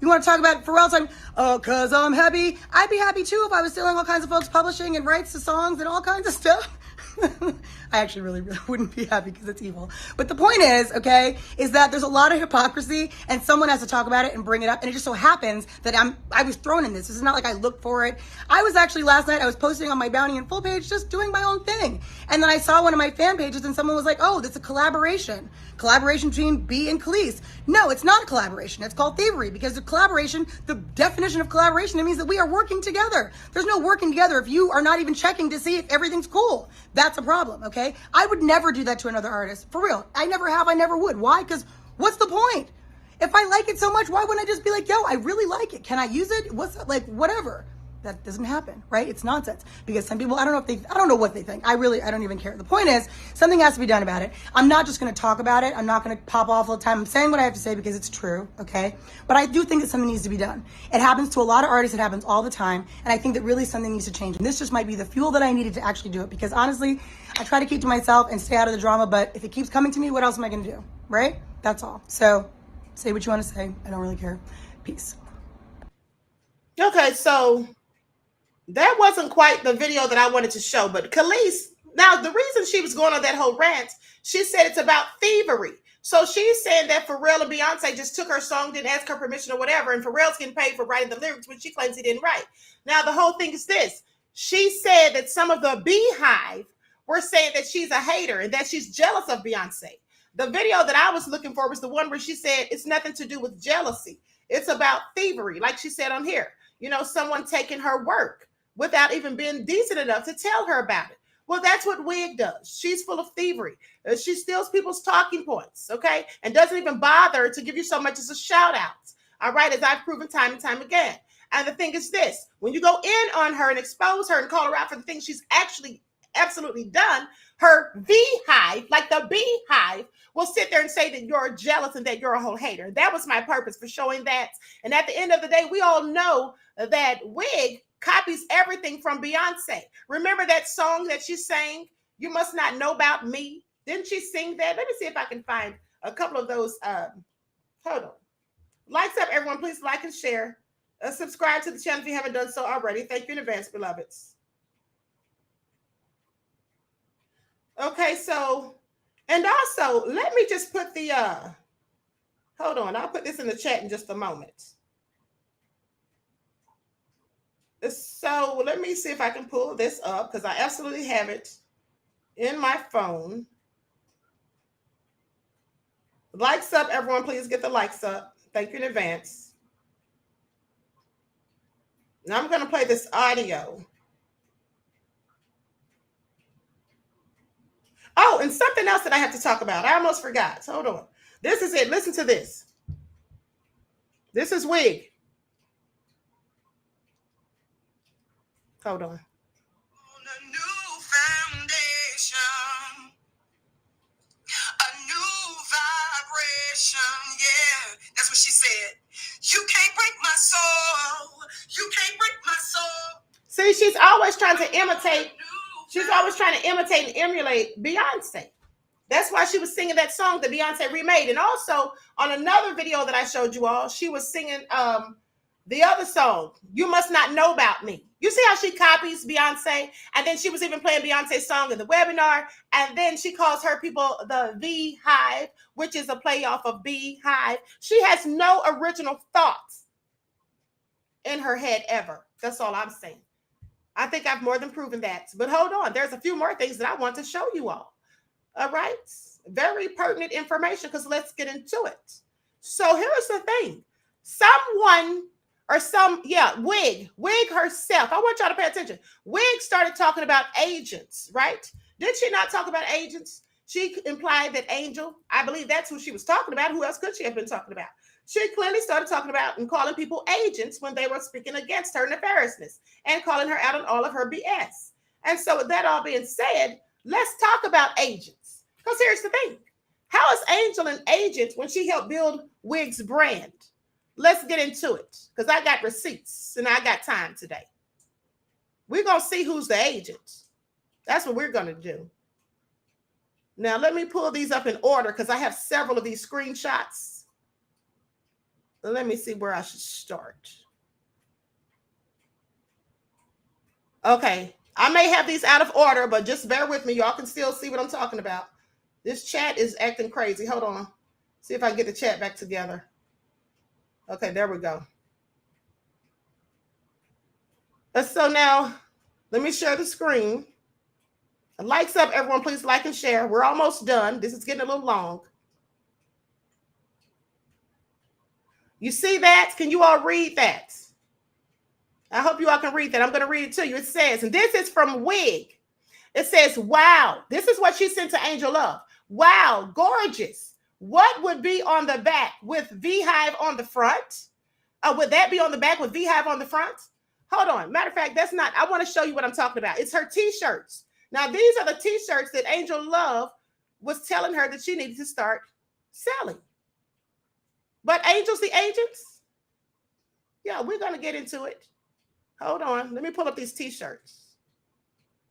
you want to talk about Pharrell time? Oh, because I'm happy. I'd be happy too if I was stealing all kinds of folks' publishing and rights to songs and all kinds of stuff. I actually really wouldn't be happy because it's evil. But the point is, okay, is that there's a lot of hypocrisy and someone has to talk about it and bring it up. And it just so happens that I was thrown in this. This is not like I looked for it. I was actually last night, I was posting on my Bounty and Full page, just doing my own thing. And then I saw one of my fan pages and someone was like, oh, that's a collaboration between B and Khalees. No, it's not a collaboration. It's called thievery because the collaboration, the definition of collaboration, it means that we are working together. There's no working together if you are not even checking to see if everything's cool. That's a problem, okay? I would never do that to another artist. For real. I never have, I never would. Why? Because what's the point? If I like it so much, why wouldn't I just be like, yo, I really like it. Can I use it? What's that? Like, whatever. That doesn't happen, right? It's nonsense. Because some people, I don't know what they think. I don't even care. The point is, something has to be done about it. I'm not just going to talk about it. I'm not going to pop off all the time. I'm saying what I have to say because it's true, okay? But I do think that something needs to be done. It happens to a lot of artists. It happens all the time. And I think that really something needs to change. And this just might be the fuel that I needed to actually do it. Because honestly, I try to keep to myself and stay out of the drama. But if it keeps coming to me, what else am I going to do, right? That's all. So say what you want to say. I don't really care. Peace. Okay, so that wasn't quite the video that I wanted to show, but Khalees, now the reason she was going on that whole rant, she said it's about thievery. So she's saying that Pharrell and Beyonce just took her song, didn't ask her permission or whatever, and Pharrell's getting paid for writing the lyrics, which she claims he didn't write. Now the whole thing is this. She said that some of the Beehive were saying that she's a hater and that she's jealous of Beyonce. The video that I was looking for was the one where she said it's nothing to do with jealousy. It's about thievery, like she said on here. You know, someone taking her work without even being decent enough to tell her about it. Well, that's what Wig does. She's full of thievery. She steals people's talking points, okay? And doesn't even bother to give you so much as a shout out, all right, as I've proven time and time again. And the thing is this, when you go in on her and expose her and call her out for the things she's actually absolutely done, her Beehive, like the Beehive, will sit there and say that you're jealous and that you're a whole hater. That was my purpose for showing that. And at the end of the day, we all know that Wig copies everything from Beyonce. Remember that song that she sang, You Must Not Know About Me? Didn't she sing that? Let me see if I can find a couple of those. Hold on. Likes up, everyone. Please like and share. Subscribe to the channel if you haven't done so already. Thank you in advance, beloveds. Okay, so, and also, let me just put the, hold on. I'll put this in the chat in just a moment. So let me see if I can pull this up because I absolutely have it in my phone. Likes up, everyone. Please get the likes up. Thank you in advance. Now I'm going to play this audio. Oh, and something else that I have to talk about. I almost forgot. Hold on. This is it. Listen to this. This is Wig. Hold on. Yeah, that's what she said. You can't break my soul. You can't break my soul. See, she's always trying to imitate. She's always trying to imitate and emulate Beyonce. That's why she was singing that song that Beyonce remade. And also on another video that I showed you all, she was singing the other song, You Must Not Know About Me. You see how she copies Beyonce? And then she was even playing Beyonce's song in the webinar. And then she calls her people the Beehive, which is a play off of Beehive. She has no original thoughts in her head ever. That's all I'm saying. I think I've more than proven that. But hold on. There's a few more things that I want to show you all. All right? Very pertinent information because let's get into it. So here's the thing. Wig herself. I want y'all to pay attention. Wig started talking about agents, right? Did she not talk about agents? She implied that Angel, I believe that's who she was talking about. Who else could she have been talking about? She clearly started talking about and calling people agents when they were speaking against her nefariousness and calling her out on all of her BS. And so with that all being said, let's talk about agents. Because here's the thing. How is Angel an agent when she helped build Wig's brand? Let's get into it because I got receipts and I got time today. We're going to see who's the agent. That's what we're going to do. Now, let me pull these up in order because I have several of these screenshots. Let me see where I should start. Okay. I may have these out of order, but just bear with me. Y'all can still see what I'm talking about. This chat is acting crazy. Hold on. See if I can get the chat back together. Okay, there we go. So now, let me share the screen. Likes up, everyone. Please like and share. We're almost done. This is getting a little long. You see that? Can you all read that? I hope you all can read that. I'm going to read it to you. It says, and this is from Wig. It says, wow. This is what she sent to Angel Love. Wow, gorgeous. What would be on the back with V-Hive on the front? Would that be on the back with V-Hive on the front? Hold on. Matter of fact, that's not. I want to show you what I'm talking about. It's her T-shirts. Now, these are the T-shirts that Angel Love was telling her that she needed to start selling. But Angel's the agents? Yeah, we're going to get into it. Hold on. Let me pull up these T-shirts.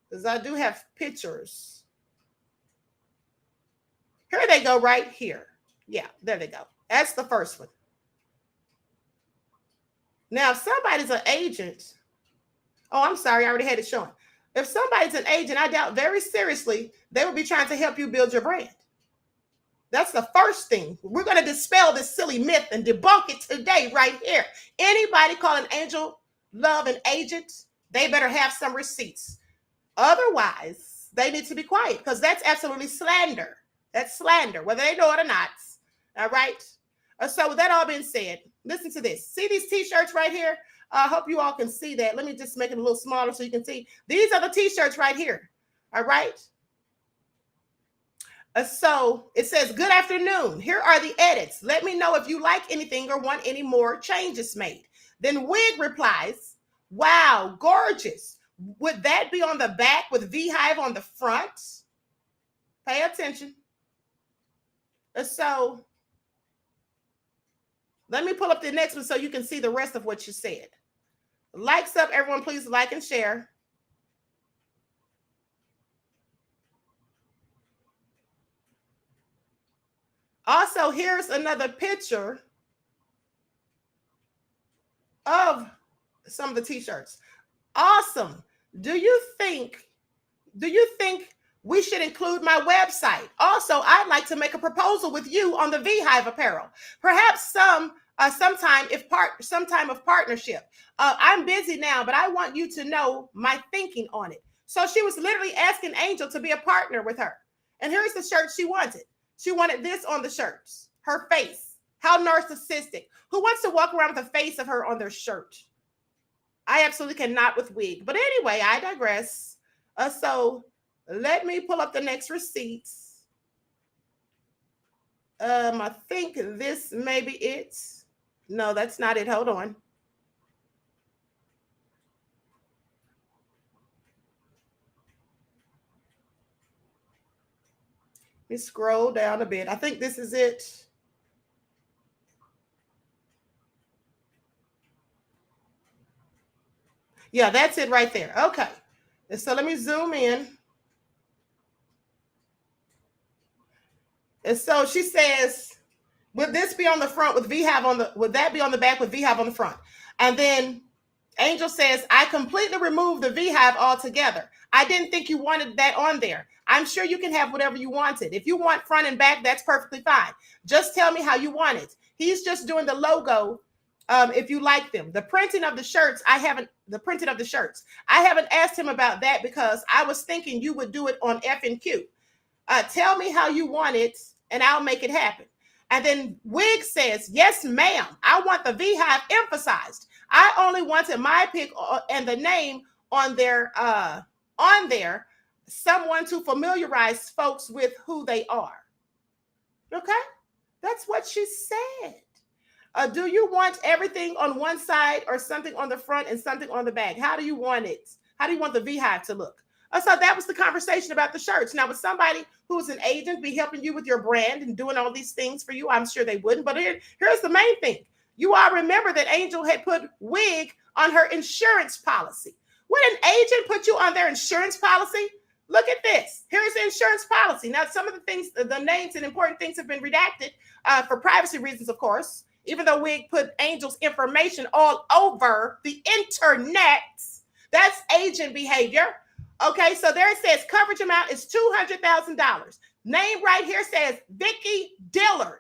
Because I do have pictures. Here they go right here. Yeah, there they go. That's the first one. Now, if somebody's an agent, oh, I'm sorry, I already had it showing. If somebody's an agent, I doubt very seriously they would be trying to help you build your brand. That's the first thing. We're going to dispel this silly myth and debunk it today right here. Anybody calling Angel Love an agent, they better have some receipts. Otherwise, they need to be quiet because that's absolutely slander. That's slander, whether they know it or not. All right? So with that all being said, listen to this. See these T-shirts right here? I hope you all can see that. Let me just make it a little smaller so you can see. These are the T-shirts right here. All right? So it says, good afternoon. Here are the edits. Let me know if you like anything or want any more changes made. Then Wig replies, wow, gorgeous. Would that be on the back with V-Hive on the front? Pay attention. So let me pull up the next one so you can see the rest of what you said. Likes up, everyone. Please like and share. Also, here's another picture of some of the T-shirts. Awesome. Do you think we should include my website? Also, I'd like to make a proposal with you on the V-Hive apparel. Perhaps sometime of partnership. I'm busy now, but I want you to know my thinking on it. So she was literally asking Angel to be a partner with her. And here's the shirt she wanted. She wanted this on the shirts. Her face. How narcissistic. Who wants to walk around with the face of her on their shirt? I absolutely cannot with Wig. But anyway, I digress. So let me pull up the next receipts. I think this may be it. No, that's not it. Hold on. Let me scroll down a bit. I think this is it. Yeah, that's it right there. Okay. And so let me zoom in. And so she says, would this be on the front with V-Hive on the, would that be on the back with V-Hive on the front? And then Angel says, I completely removed the V-Hive altogether. I didn't think you wanted that on there. I'm sure you can have whatever you wanted. If you want front and back, that's perfectly fine. Just tell me how you want it. He's just doing the logo if you like them. The printing of the shirts, I haven't asked him about that because I was thinking you would do it on F&Q. Tell me how you want it and I'll make it happen. And then Wig says, yes, ma'am. I want the V-Hive emphasized. I only wanted my pic and the name on there, someone to familiarize folks with who they are. Okay? That's what she said. Do you want everything on one side or something on the front and something on the back? How do you want it? How do you want the V-Hive to look? So that was the conversation about the shirts. Now, would somebody who's an agent be helping you with your brand and doing all these things for you? I'm sure they wouldn't. But here's the main thing. You all remember that Angel had put Wig on her insurance policy. Would an agent put you on their insurance policy? Look at this. Here's the insurance policy. Now, some of the things, the names and important things have been redacted for privacy reasons, of course, even though Wig put Angel's information all over the internet. That's agent behavior. Okay, so there it says coverage amount is $200,000. Name right here says Vicki Dillard.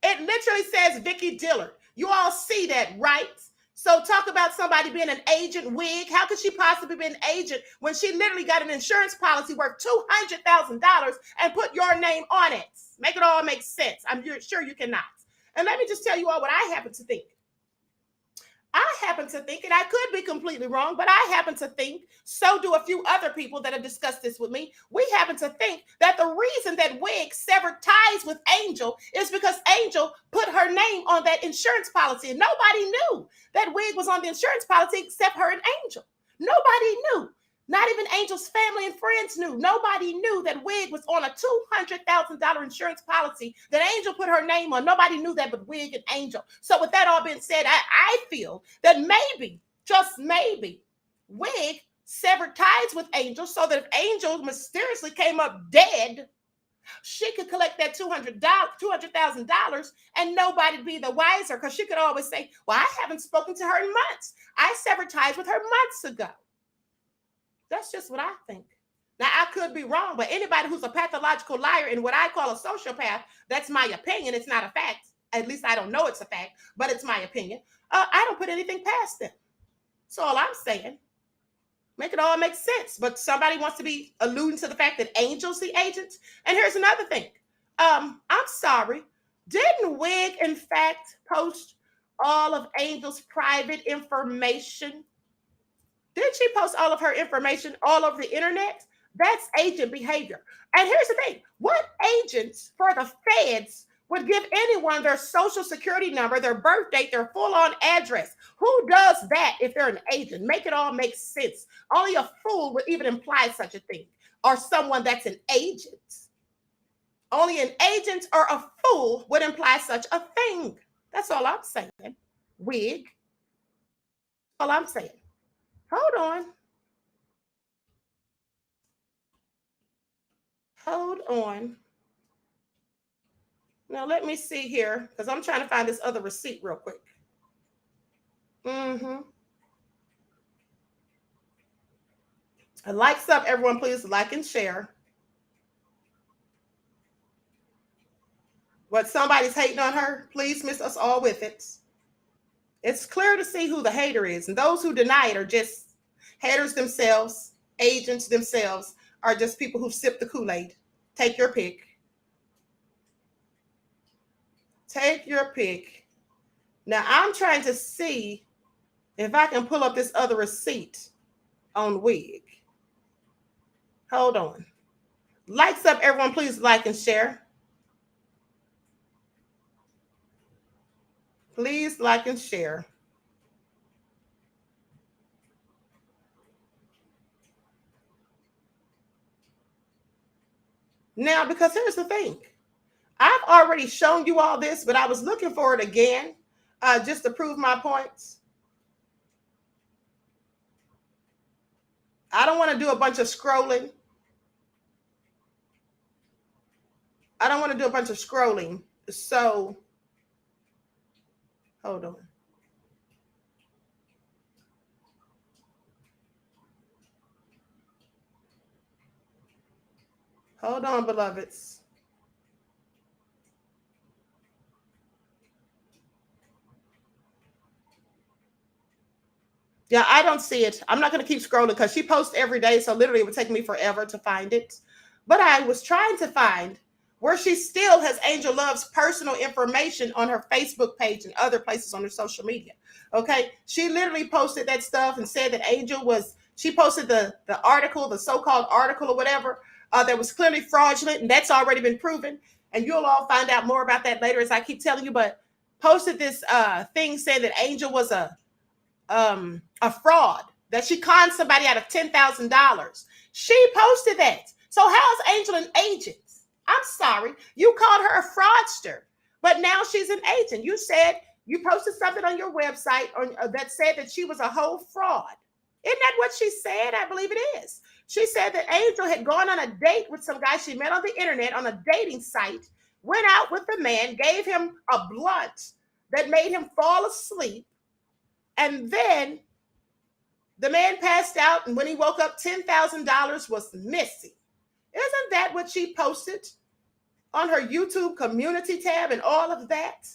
It literally says Vicki Dillard. You all see that, right? So talk about somebody being an agent wig. How could she possibly be an agent when she literally got an insurance policy worth $200,000 and put your name on it? Make it all make sense. I'm sure you cannot. And let me just tell you all what I happen to think. I happen to think, and I could be completely wrong, but I happen to think, so do a few other people that have discussed this with me. We happen to think that the reason that Wig severed ties with Angel is because Angel put her name on that insurance policy. And nobody knew that Wig was on the insurance policy except her and Angel. Nobody knew. Not even Angel's family and friends knew. Nobody knew that Wig was on a $200,000 insurance policy that Angel put her name on. Nobody knew that but Wig and Angel. So with that all being said, I feel that maybe, just maybe, Wig severed ties with Angel so that if Angel mysteriously came up dead, she could collect that $200,000 and nobody'd be the wiser, because she could always say, well, I haven't spoken to her in months. I severed ties with her months ago. That's just what I think. Now, I could be wrong, but anybody who's a pathological liar and what I call a sociopath, that's my opinion. It's not a fact. At least I don't know it's a fact, but it's my opinion. I don't put anything past them. That's all I'm saying. Make it all make sense. But somebody wants to be alluding to the fact that Angel's the agent. And here's another thing. I'm sorry. Didn't Wig, in fact, post all of Angel's private information? Did she post all of her information all over the internet? That's agent behavior. And here's the thing. What agents for the feds would give anyone their social security number, their birth date, their full-on address? Who does that if they're an agent? Make it all make sense. Only a fool would even imply such a thing, or someone that's an agent. Only an agent or a fool would imply such a thing. That's all I'm saying. Wig. All I'm saying. Hold on. Hold on. Now, let me see here, because I'm trying to find this other receipt real quick. And likes up, everyone, please like and share. What, somebody's hating on her? Please miss us all with it. It's clear to see who the hater is. And those who deny it are just haters themselves, agents themselves, are just people who sip the Kool-Aid. Take your pick. Take your pick. Now, I'm trying to see if I can pull up this other receipt on Wig. Hold on. Likes up, everyone. Please like and share. Please like and share. Now, because here's the thing. I've already shown you all this, but I was looking for it again just to prove my points. I don't want to do a bunch of scrolling. So, hold on. Hold on, beloveds. Yeah, I don't see it. I'm not going to keep scrolling because she posts every day. So literally it would take me forever to find it. But I was trying to find where she still has Angel Love's personal information on her Facebook page and other places on her social media. Okay. She literally posted that stuff and said that Angel was, she posted the article, the so-called article or whatever, that was clearly fraudulent. And that's already been proven. And you'll all find out more about that later, as I keep telling you, but posted this thing saying that Angel was a fraud, that she conned somebody out of $10,000. She posted that. So how is Angel an agent? I'm sorry. You called her a fraudster, but now she's an agent. You said you posted something on your website that said that she was a whole fraud. Isn't that what she said? I believe it is. She said that Angel had gone on a date with some guy she met on the internet on a dating site, went out with the man, gave him a blunt that made him fall asleep, and then The man passed out, and when he woke up, $10,000 was missing. Isn't that what she posted on her YouTube community tab and all of that?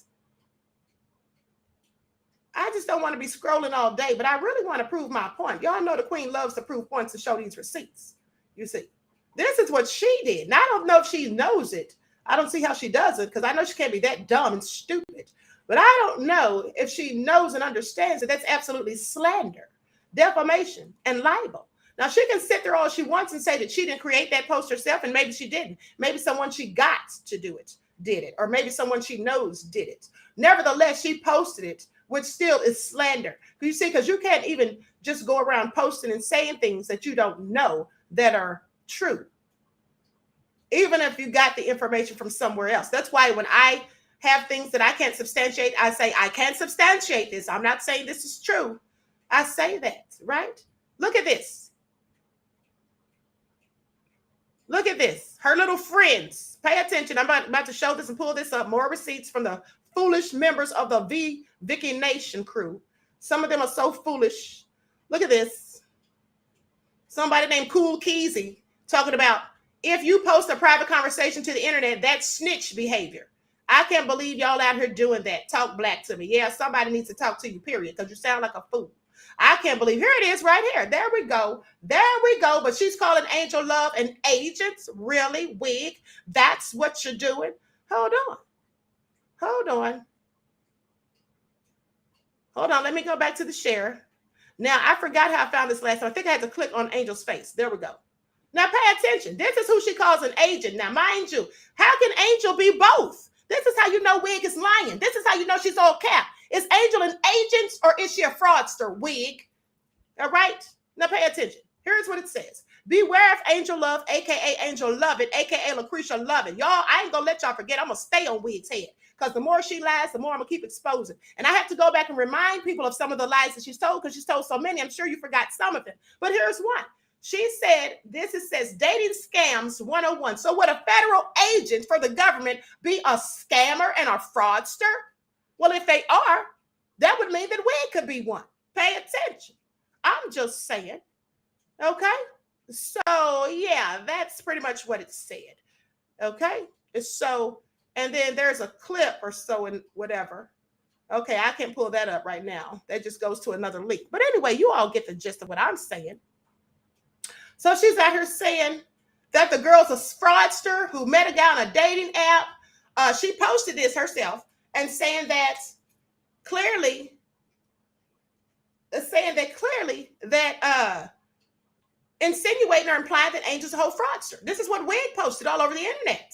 I just don't want to be scrolling all day, but I really want to prove my point. Y'all know the queen loves to prove points and show these receipts. You see, this is what she did. Now, I don't know if she knows it. I don't see how she does it, because I know she can't be that dumb and stupid. But I don't know if she knows and understands that that's absolutely slander, defamation, and libel. Now, she can sit there all she wants and say that she didn't create that post herself, and maybe she didn't. Maybe someone she got to do it did it, or maybe someone she knows did it. Nevertheless, she posted it, which still is slander. You see, because you can't even just go around posting and saying things that you don't know that are true, even if you got the information from somewhere else. That's why when I have things that I can't substantiate, I say, I can't substantiate this. I'm not saying this is true. I say that, right? Look at this. Look at this. Her little friends. Pay attention. I'm about to show this and pull this up. More receipts from the foolish members of the Vicki Nation crew. Some of them are so foolish. Look at this. Somebody named Cool Keezy talking about, if you post a private conversation to the internet, that's snitch behavior. I can't believe y'all out here doing that. Talk black to me. Yeah, somebody needs to talk to you, period, because you sound like a fool. I can't believe. Here it is right here. There we go. There we go. But she's calling Angel Love an agent. Really? Wig? That's what you're doing? Hold on. Hold on. Hold on. Let me go back to the share. Now, I forgot how I found this last time. I think I had to click on Angel's face. There we go. Now, pay attention. This is who she calls an agent. Now, mind you, how can Angel be both? This is how you know Wig is lying. This is how you know she's all cap. Is Angel an agent or is she a fraudster, Wig? All right? Now, pay attention. Here's what it says. Beware of Angel Love, a.k.a. Angel Lovett, a.k.a. Lucretia Lovett. Y'all, I ain't going to let y'all forget. I'm going to stay on Wig's head, because the more she lies, the more I'm going to keep exposing. And I have to go back and remind people of some of the lies that she's told, because she's told so many. I'm sure you forgot some of them. But here's one. She said, says dating scams 101. So would a federal agent for the government be a scammer and a fraudster? Well, if they are, that would mean that Wig could be one. Pay attention. I'm just saying. Okay? So, yeah, that's pretty much what it said. Okay? So, and then there's a clip or so in whatever. Okay, I can't pull that up right now. That just goes to another link. But anyway, you all get the gist of what I'm saying. So she's out here saying that the girl's a fraudster who met a guy on a dating app. She posted this herself and saying that clearly insinuating or implying that Angel's a whole fraudster. This is what Wig posted all over the internet.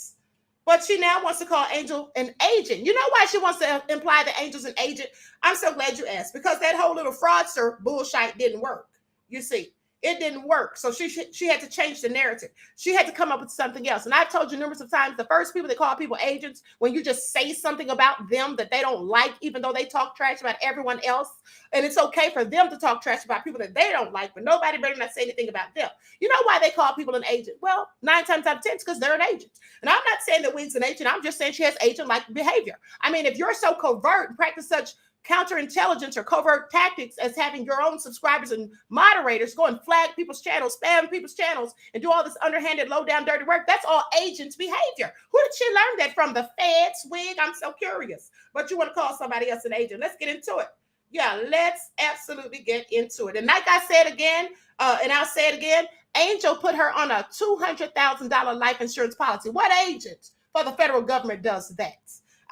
But she now wants to call Angel an agent. You know why she wants to imply that Angel's an agent? I'm so glad you asked, because that whole little fraudster bullshit didn't work. You see. It didn't work. So she had to change the narrative. She had to come up with something else. And I've told you numerous of times, the first people that call people agents, when you just say something about them that they don't like, even though they talk trash about everyone else, and it's okay for them to talk trash about people that they don't like, but nobody better not say anything about them. You know why they call people an agent? Well, 9 times out of 10, it's because they're an agent. And I'm not saying that Wig's an agent. I'm just saying she has agent-like behavior. I mean, if you're so covert and practice such counterintelligence or covert tactics as having your own subscribers and moderators go and flag people's channels, spam people's channels, and do all this underhanded, low-down, dirty work, that's all agents' behavior. Who did she learn that from? The feds, Wig? I'm so curious. But you want to call somebody else an agent. Let's get into it. Yeah, let's absolutely get into it. And like I said again, and I'll say it again, Angel put her on a $200,000 life insurance policy. What agent for the federal government does that?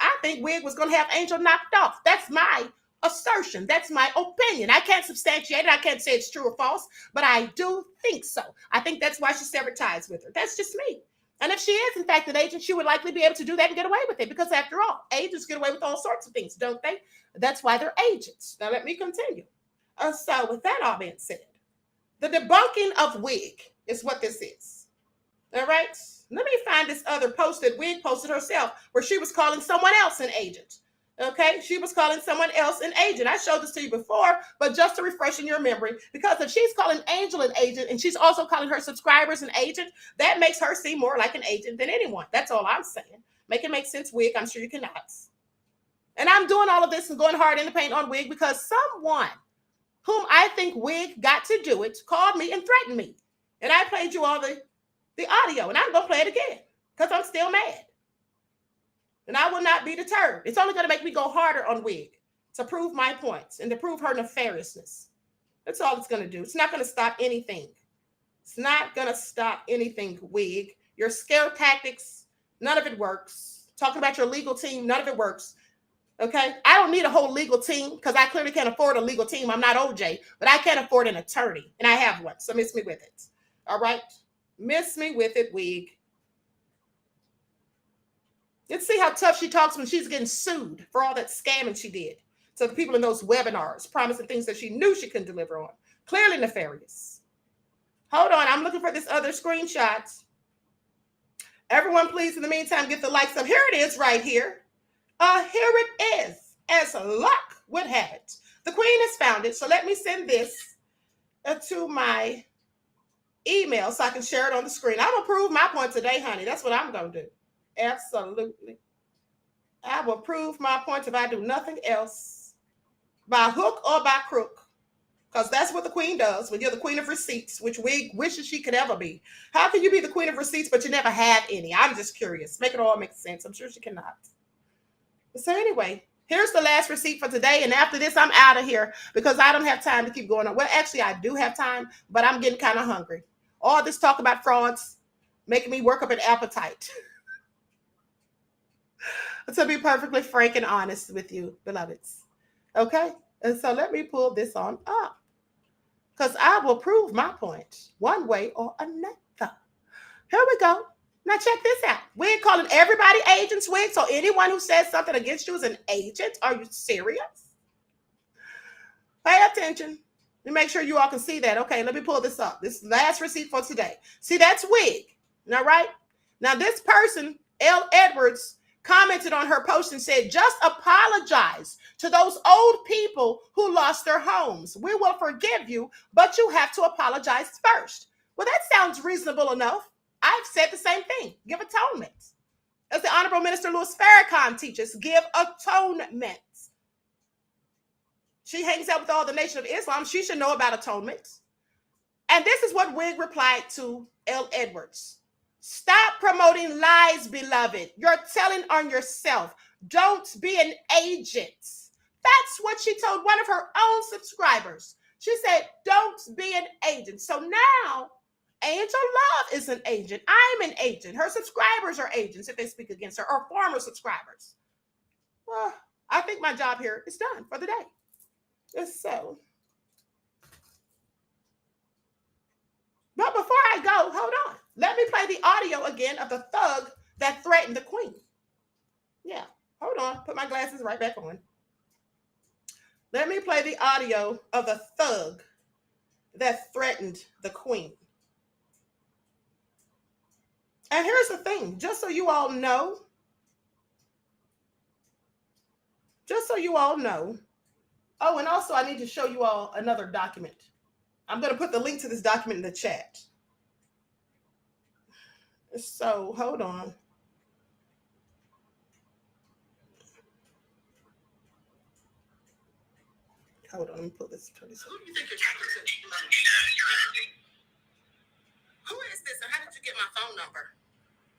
I think Wig was going to have Angel knocked off. That's my assertion. That's my opinion. I can't substantiate it. I can't say it's true or false, but I do think so. I think that's why she severed ties with her. That's just me. And if she is, in fact, an agent, she would likely be able to do that and get away with it, because after all, agents get away with all sorts of things, don't they? That's why they're agents. Now, let me continue. So with that all being said, the debunking of Wig is what this is. All right? Let me find this other post that Wig posted herself where she was calling someone else an agent. Okay? She was calling someone else an agent. I showed this to you before, but just to refresh in your memory, because if she's calling Angel an agent and she's also calling her subscribers an agent, that makes her seem more like an agent than anyone. That's all I'm saying. Make it make sense, Wig. I'm sure you cannot. And I'm doing all of this and going hard in the paint on Wig because someone whom I think Wig got to do it, called me and threatened me. And I played you all the audio, and I'm going to play it again because I'm still mad. And I will not be deterred. It's only going to make me go harder on Wig to prove my points and to prove her nefariousness. That's all it's going to do. It's not going to stop anything. It's not going to stop anything, Wig. Your scare tactics, none of it works. Talking about your legal team, none of it works. Okay? I don't need a whole legal team because I clearly can't afford a legal team. I'm not OJ, but I can't afford an attorney, and I have one. So miss me with it. All right? Miss me with it, Wig. Let's see how tough she talks when she's getting sued for all that scamming she did to the people in those webinars, promising things that she knew she couldn't deliver on. Clearly nefarious. Hold on. I'm looking for this other screenshot. Everyone, please, in the meantime, get the likes up. Here it is right here. Here it is. As luck would have it. The Queen has found it. So let me send this to my email so I can share it on the screen. I'm going to prove my point today, honey. That's what I'm going to do. Absolutely. I will prove my point if I do nothing else, by hook or by crook, because that's what the Queen does when you're the Queen of Receipts, which Wig wishes she could ever be. How can you be the Queen of Receipts but you never have any? I'm just curious. Make it all make sense. I'm sure she cannot. So anyway, here's the last receipt for today, and after this I'm out of here because I don't have time to keep going on. Well, actually I do have time, but I'm getting kind of hungry. All this talk about frauds making me work up an appetite. To be perfectly frank and honest with you, beloveds. Okay? And so let me pull this on up, because I will prove my point one way or another. Here we go. Now check this out. We ain't calling everybody agents, Wig, so anyone who says something against you is an agent. Are you serious? Pay attention. Let me make sure you all can see that. Okay, let me pull this up. This last receipt for today. See, that's Wig. All right? Now this person, L. Edwards, commented on her post and said, just apologize to those old people who lost their homes. We will forgive you, but you have to apologize first. Well, that sounds reasonable enough. I've said the same thing. Give atonement. As the Honorable Minister Louis Farrakhan teaches, give atonement. She hangs out with all the Nation of Islam. She should know about atonement. And this is what Wig replied to L. Edwards. Stop promoting lies, beloved. You're telling on yourself. Don't be an agent. That's what she told one of her own subscribers. She said, don't be an agent. So now, Angel Love is an agent. I'm an agent. Her subscribers are agents if they speak against her, or former subscribers. Well, I think my job here is done for the day. So, but before I go, hold on. Let me play the audio again of the thug that threatened the Queen. Yeah, hold on. Put my glasses right back on. Let me play the audio of the thug that threatened the Queen. And here's the thing, just so you all know. Oh, and also I need to show you all another document. I'm going to put the link to this document in the chat. So, hold on. Hold on, let me pull this. Who do you think you're talking to? Who is this, and how did you get my phone number?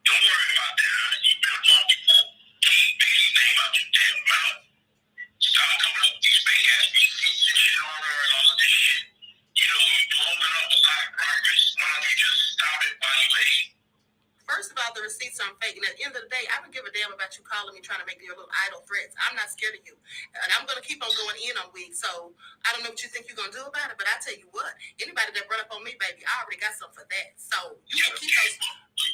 Don't worry about that. You've been walking for keep his name out your damn mouth. Stop coming up with these fake ass receipts and shit on her and all of this shit. You know, you're blowing up a lot of progress. Why don't you just stop it while you're late? First of all, the receipts are fake. And at the end of the day, I don't give a damn about you calling me trying to make your little idle threats. I'm not scared of you. And I'm going to keep on going in on Wig. So I don't know what you think you're going to do about it, but I tell you what, anybody that run up on me, baby, I already got something for that. So you can keep those.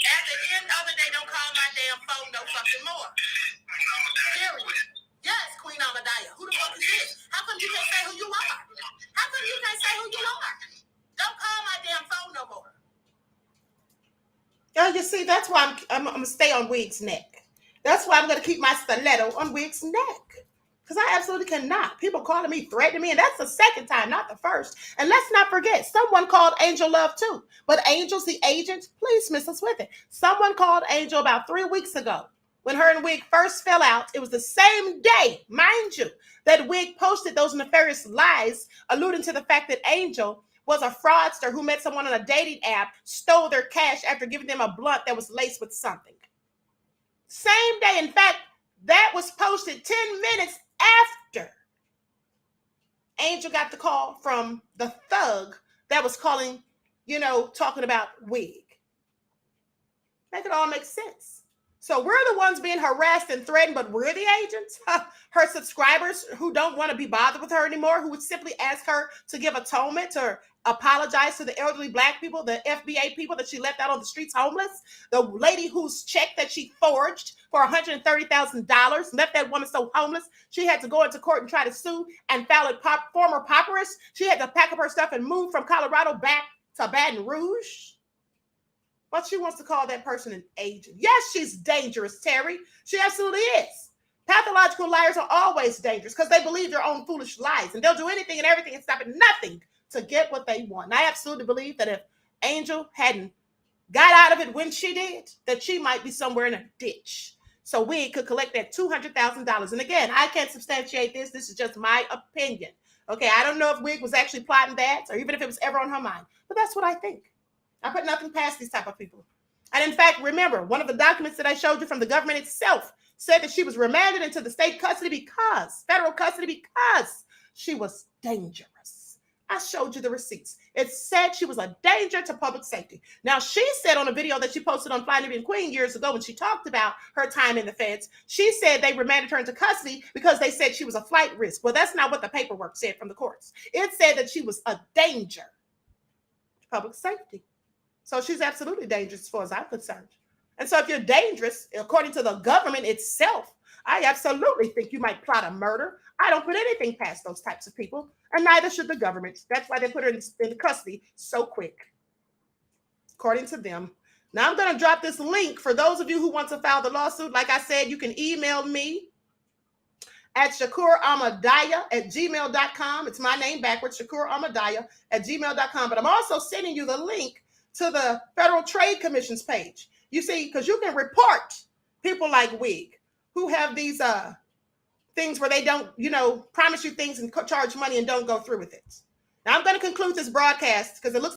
At the end of the day, don't call my damn phone no fucking more. Period. Yes, Queen Ahmadiyyah. Who the fuck is this? How come you can't say who you are? How come you can't say who you are? Don't call my damn phone no more. Oh, you see, that's why I'm going to stay on Wig's neck. That's why I'm going to keep my stiletto on Wig's neck. Because I absolutely cannot. People calling me, threatening me, and that's the second time, not the first. And let's not forget, someone called Angel Love too. But Angel's the agent, please miss us with it. Someone called Angel about 3 weeks ago. when her and Wig first fell out, it was the same day, mind you, that Wig posted those nefarious lies alluding to the fact that Angel was a fraudster who met someone on a dating app, stole their cash after giving them a blunt that was laced with something. Same day. In fact, that was posted 10 minutes after Angel got the call from the thug that was calling, talking about Wig. Make it all make sense. So we're the ones being harassed and threatened, but we're the agents. Her subscribers who don't want to be bothered with her anymore, who would simply ask her to give atonement or apologize to the elderly Black people, the FBA people that she left out on the streets homeless, the lady whose check that she forged for $130,000 left that woman so homeless she had to go into court and try to sue and file a former pauperess. She had to pack up her stuff and move from Colorado back to Baton Rouge. But she wants to call that person an agent. Yes, she's dangerous, Terry. She absolutely is. Pathological liars are always dangerous because they believe their own foolish lies, and they'll do anything and everything and stop at nothing to get what they want. And I absolutely believe that if Angel hadn't got out of it when she did, that she might be somewhere in a ditch. So we could collect that $200,000. And again, I can't substantiate this. This is just my opinion. Okay, I don't know if Wig was actually plotting that or even if it was ever on her mind, but that's what I think. I put nothing past these type of people. And in fact, remember, one of the documents that I showed you from the government itself said that she was remanded into the state custody federal custody because she was dangerous. I showed you the receipts. It said she was a danger to public safety. Now, she said on a video that she posted on Fly Nubian Queen years ago when she talked about her time in the feds, she said they remanded her into custody because they said she was a flight risk. Well, that's not what the paperwork said from the courts. It said that she was a danger to public safety. So she's absolutely dangerous as far as I'm concerned. And so if you're dangerous, according to the government itself, I absolutely think you might plot a murder. I don't put anything past those types of people, and neither should the government. That's why they put her in custody so quick, according to them. Now I'm going to drop this link for those of you who want to file the lawsuit. Like I said, you can email me at shakurahmadiyyah@gmail.com. It's my name backwards, shakurahmadiyyah@gmail.com. But I'm also sending you the link to the Federal Trade Commission's page. You see, because you can report people like Wig who have these things where they don't, promise you things and charge money and don't go through with it. Now I'm going to conclude this broadcast because it looks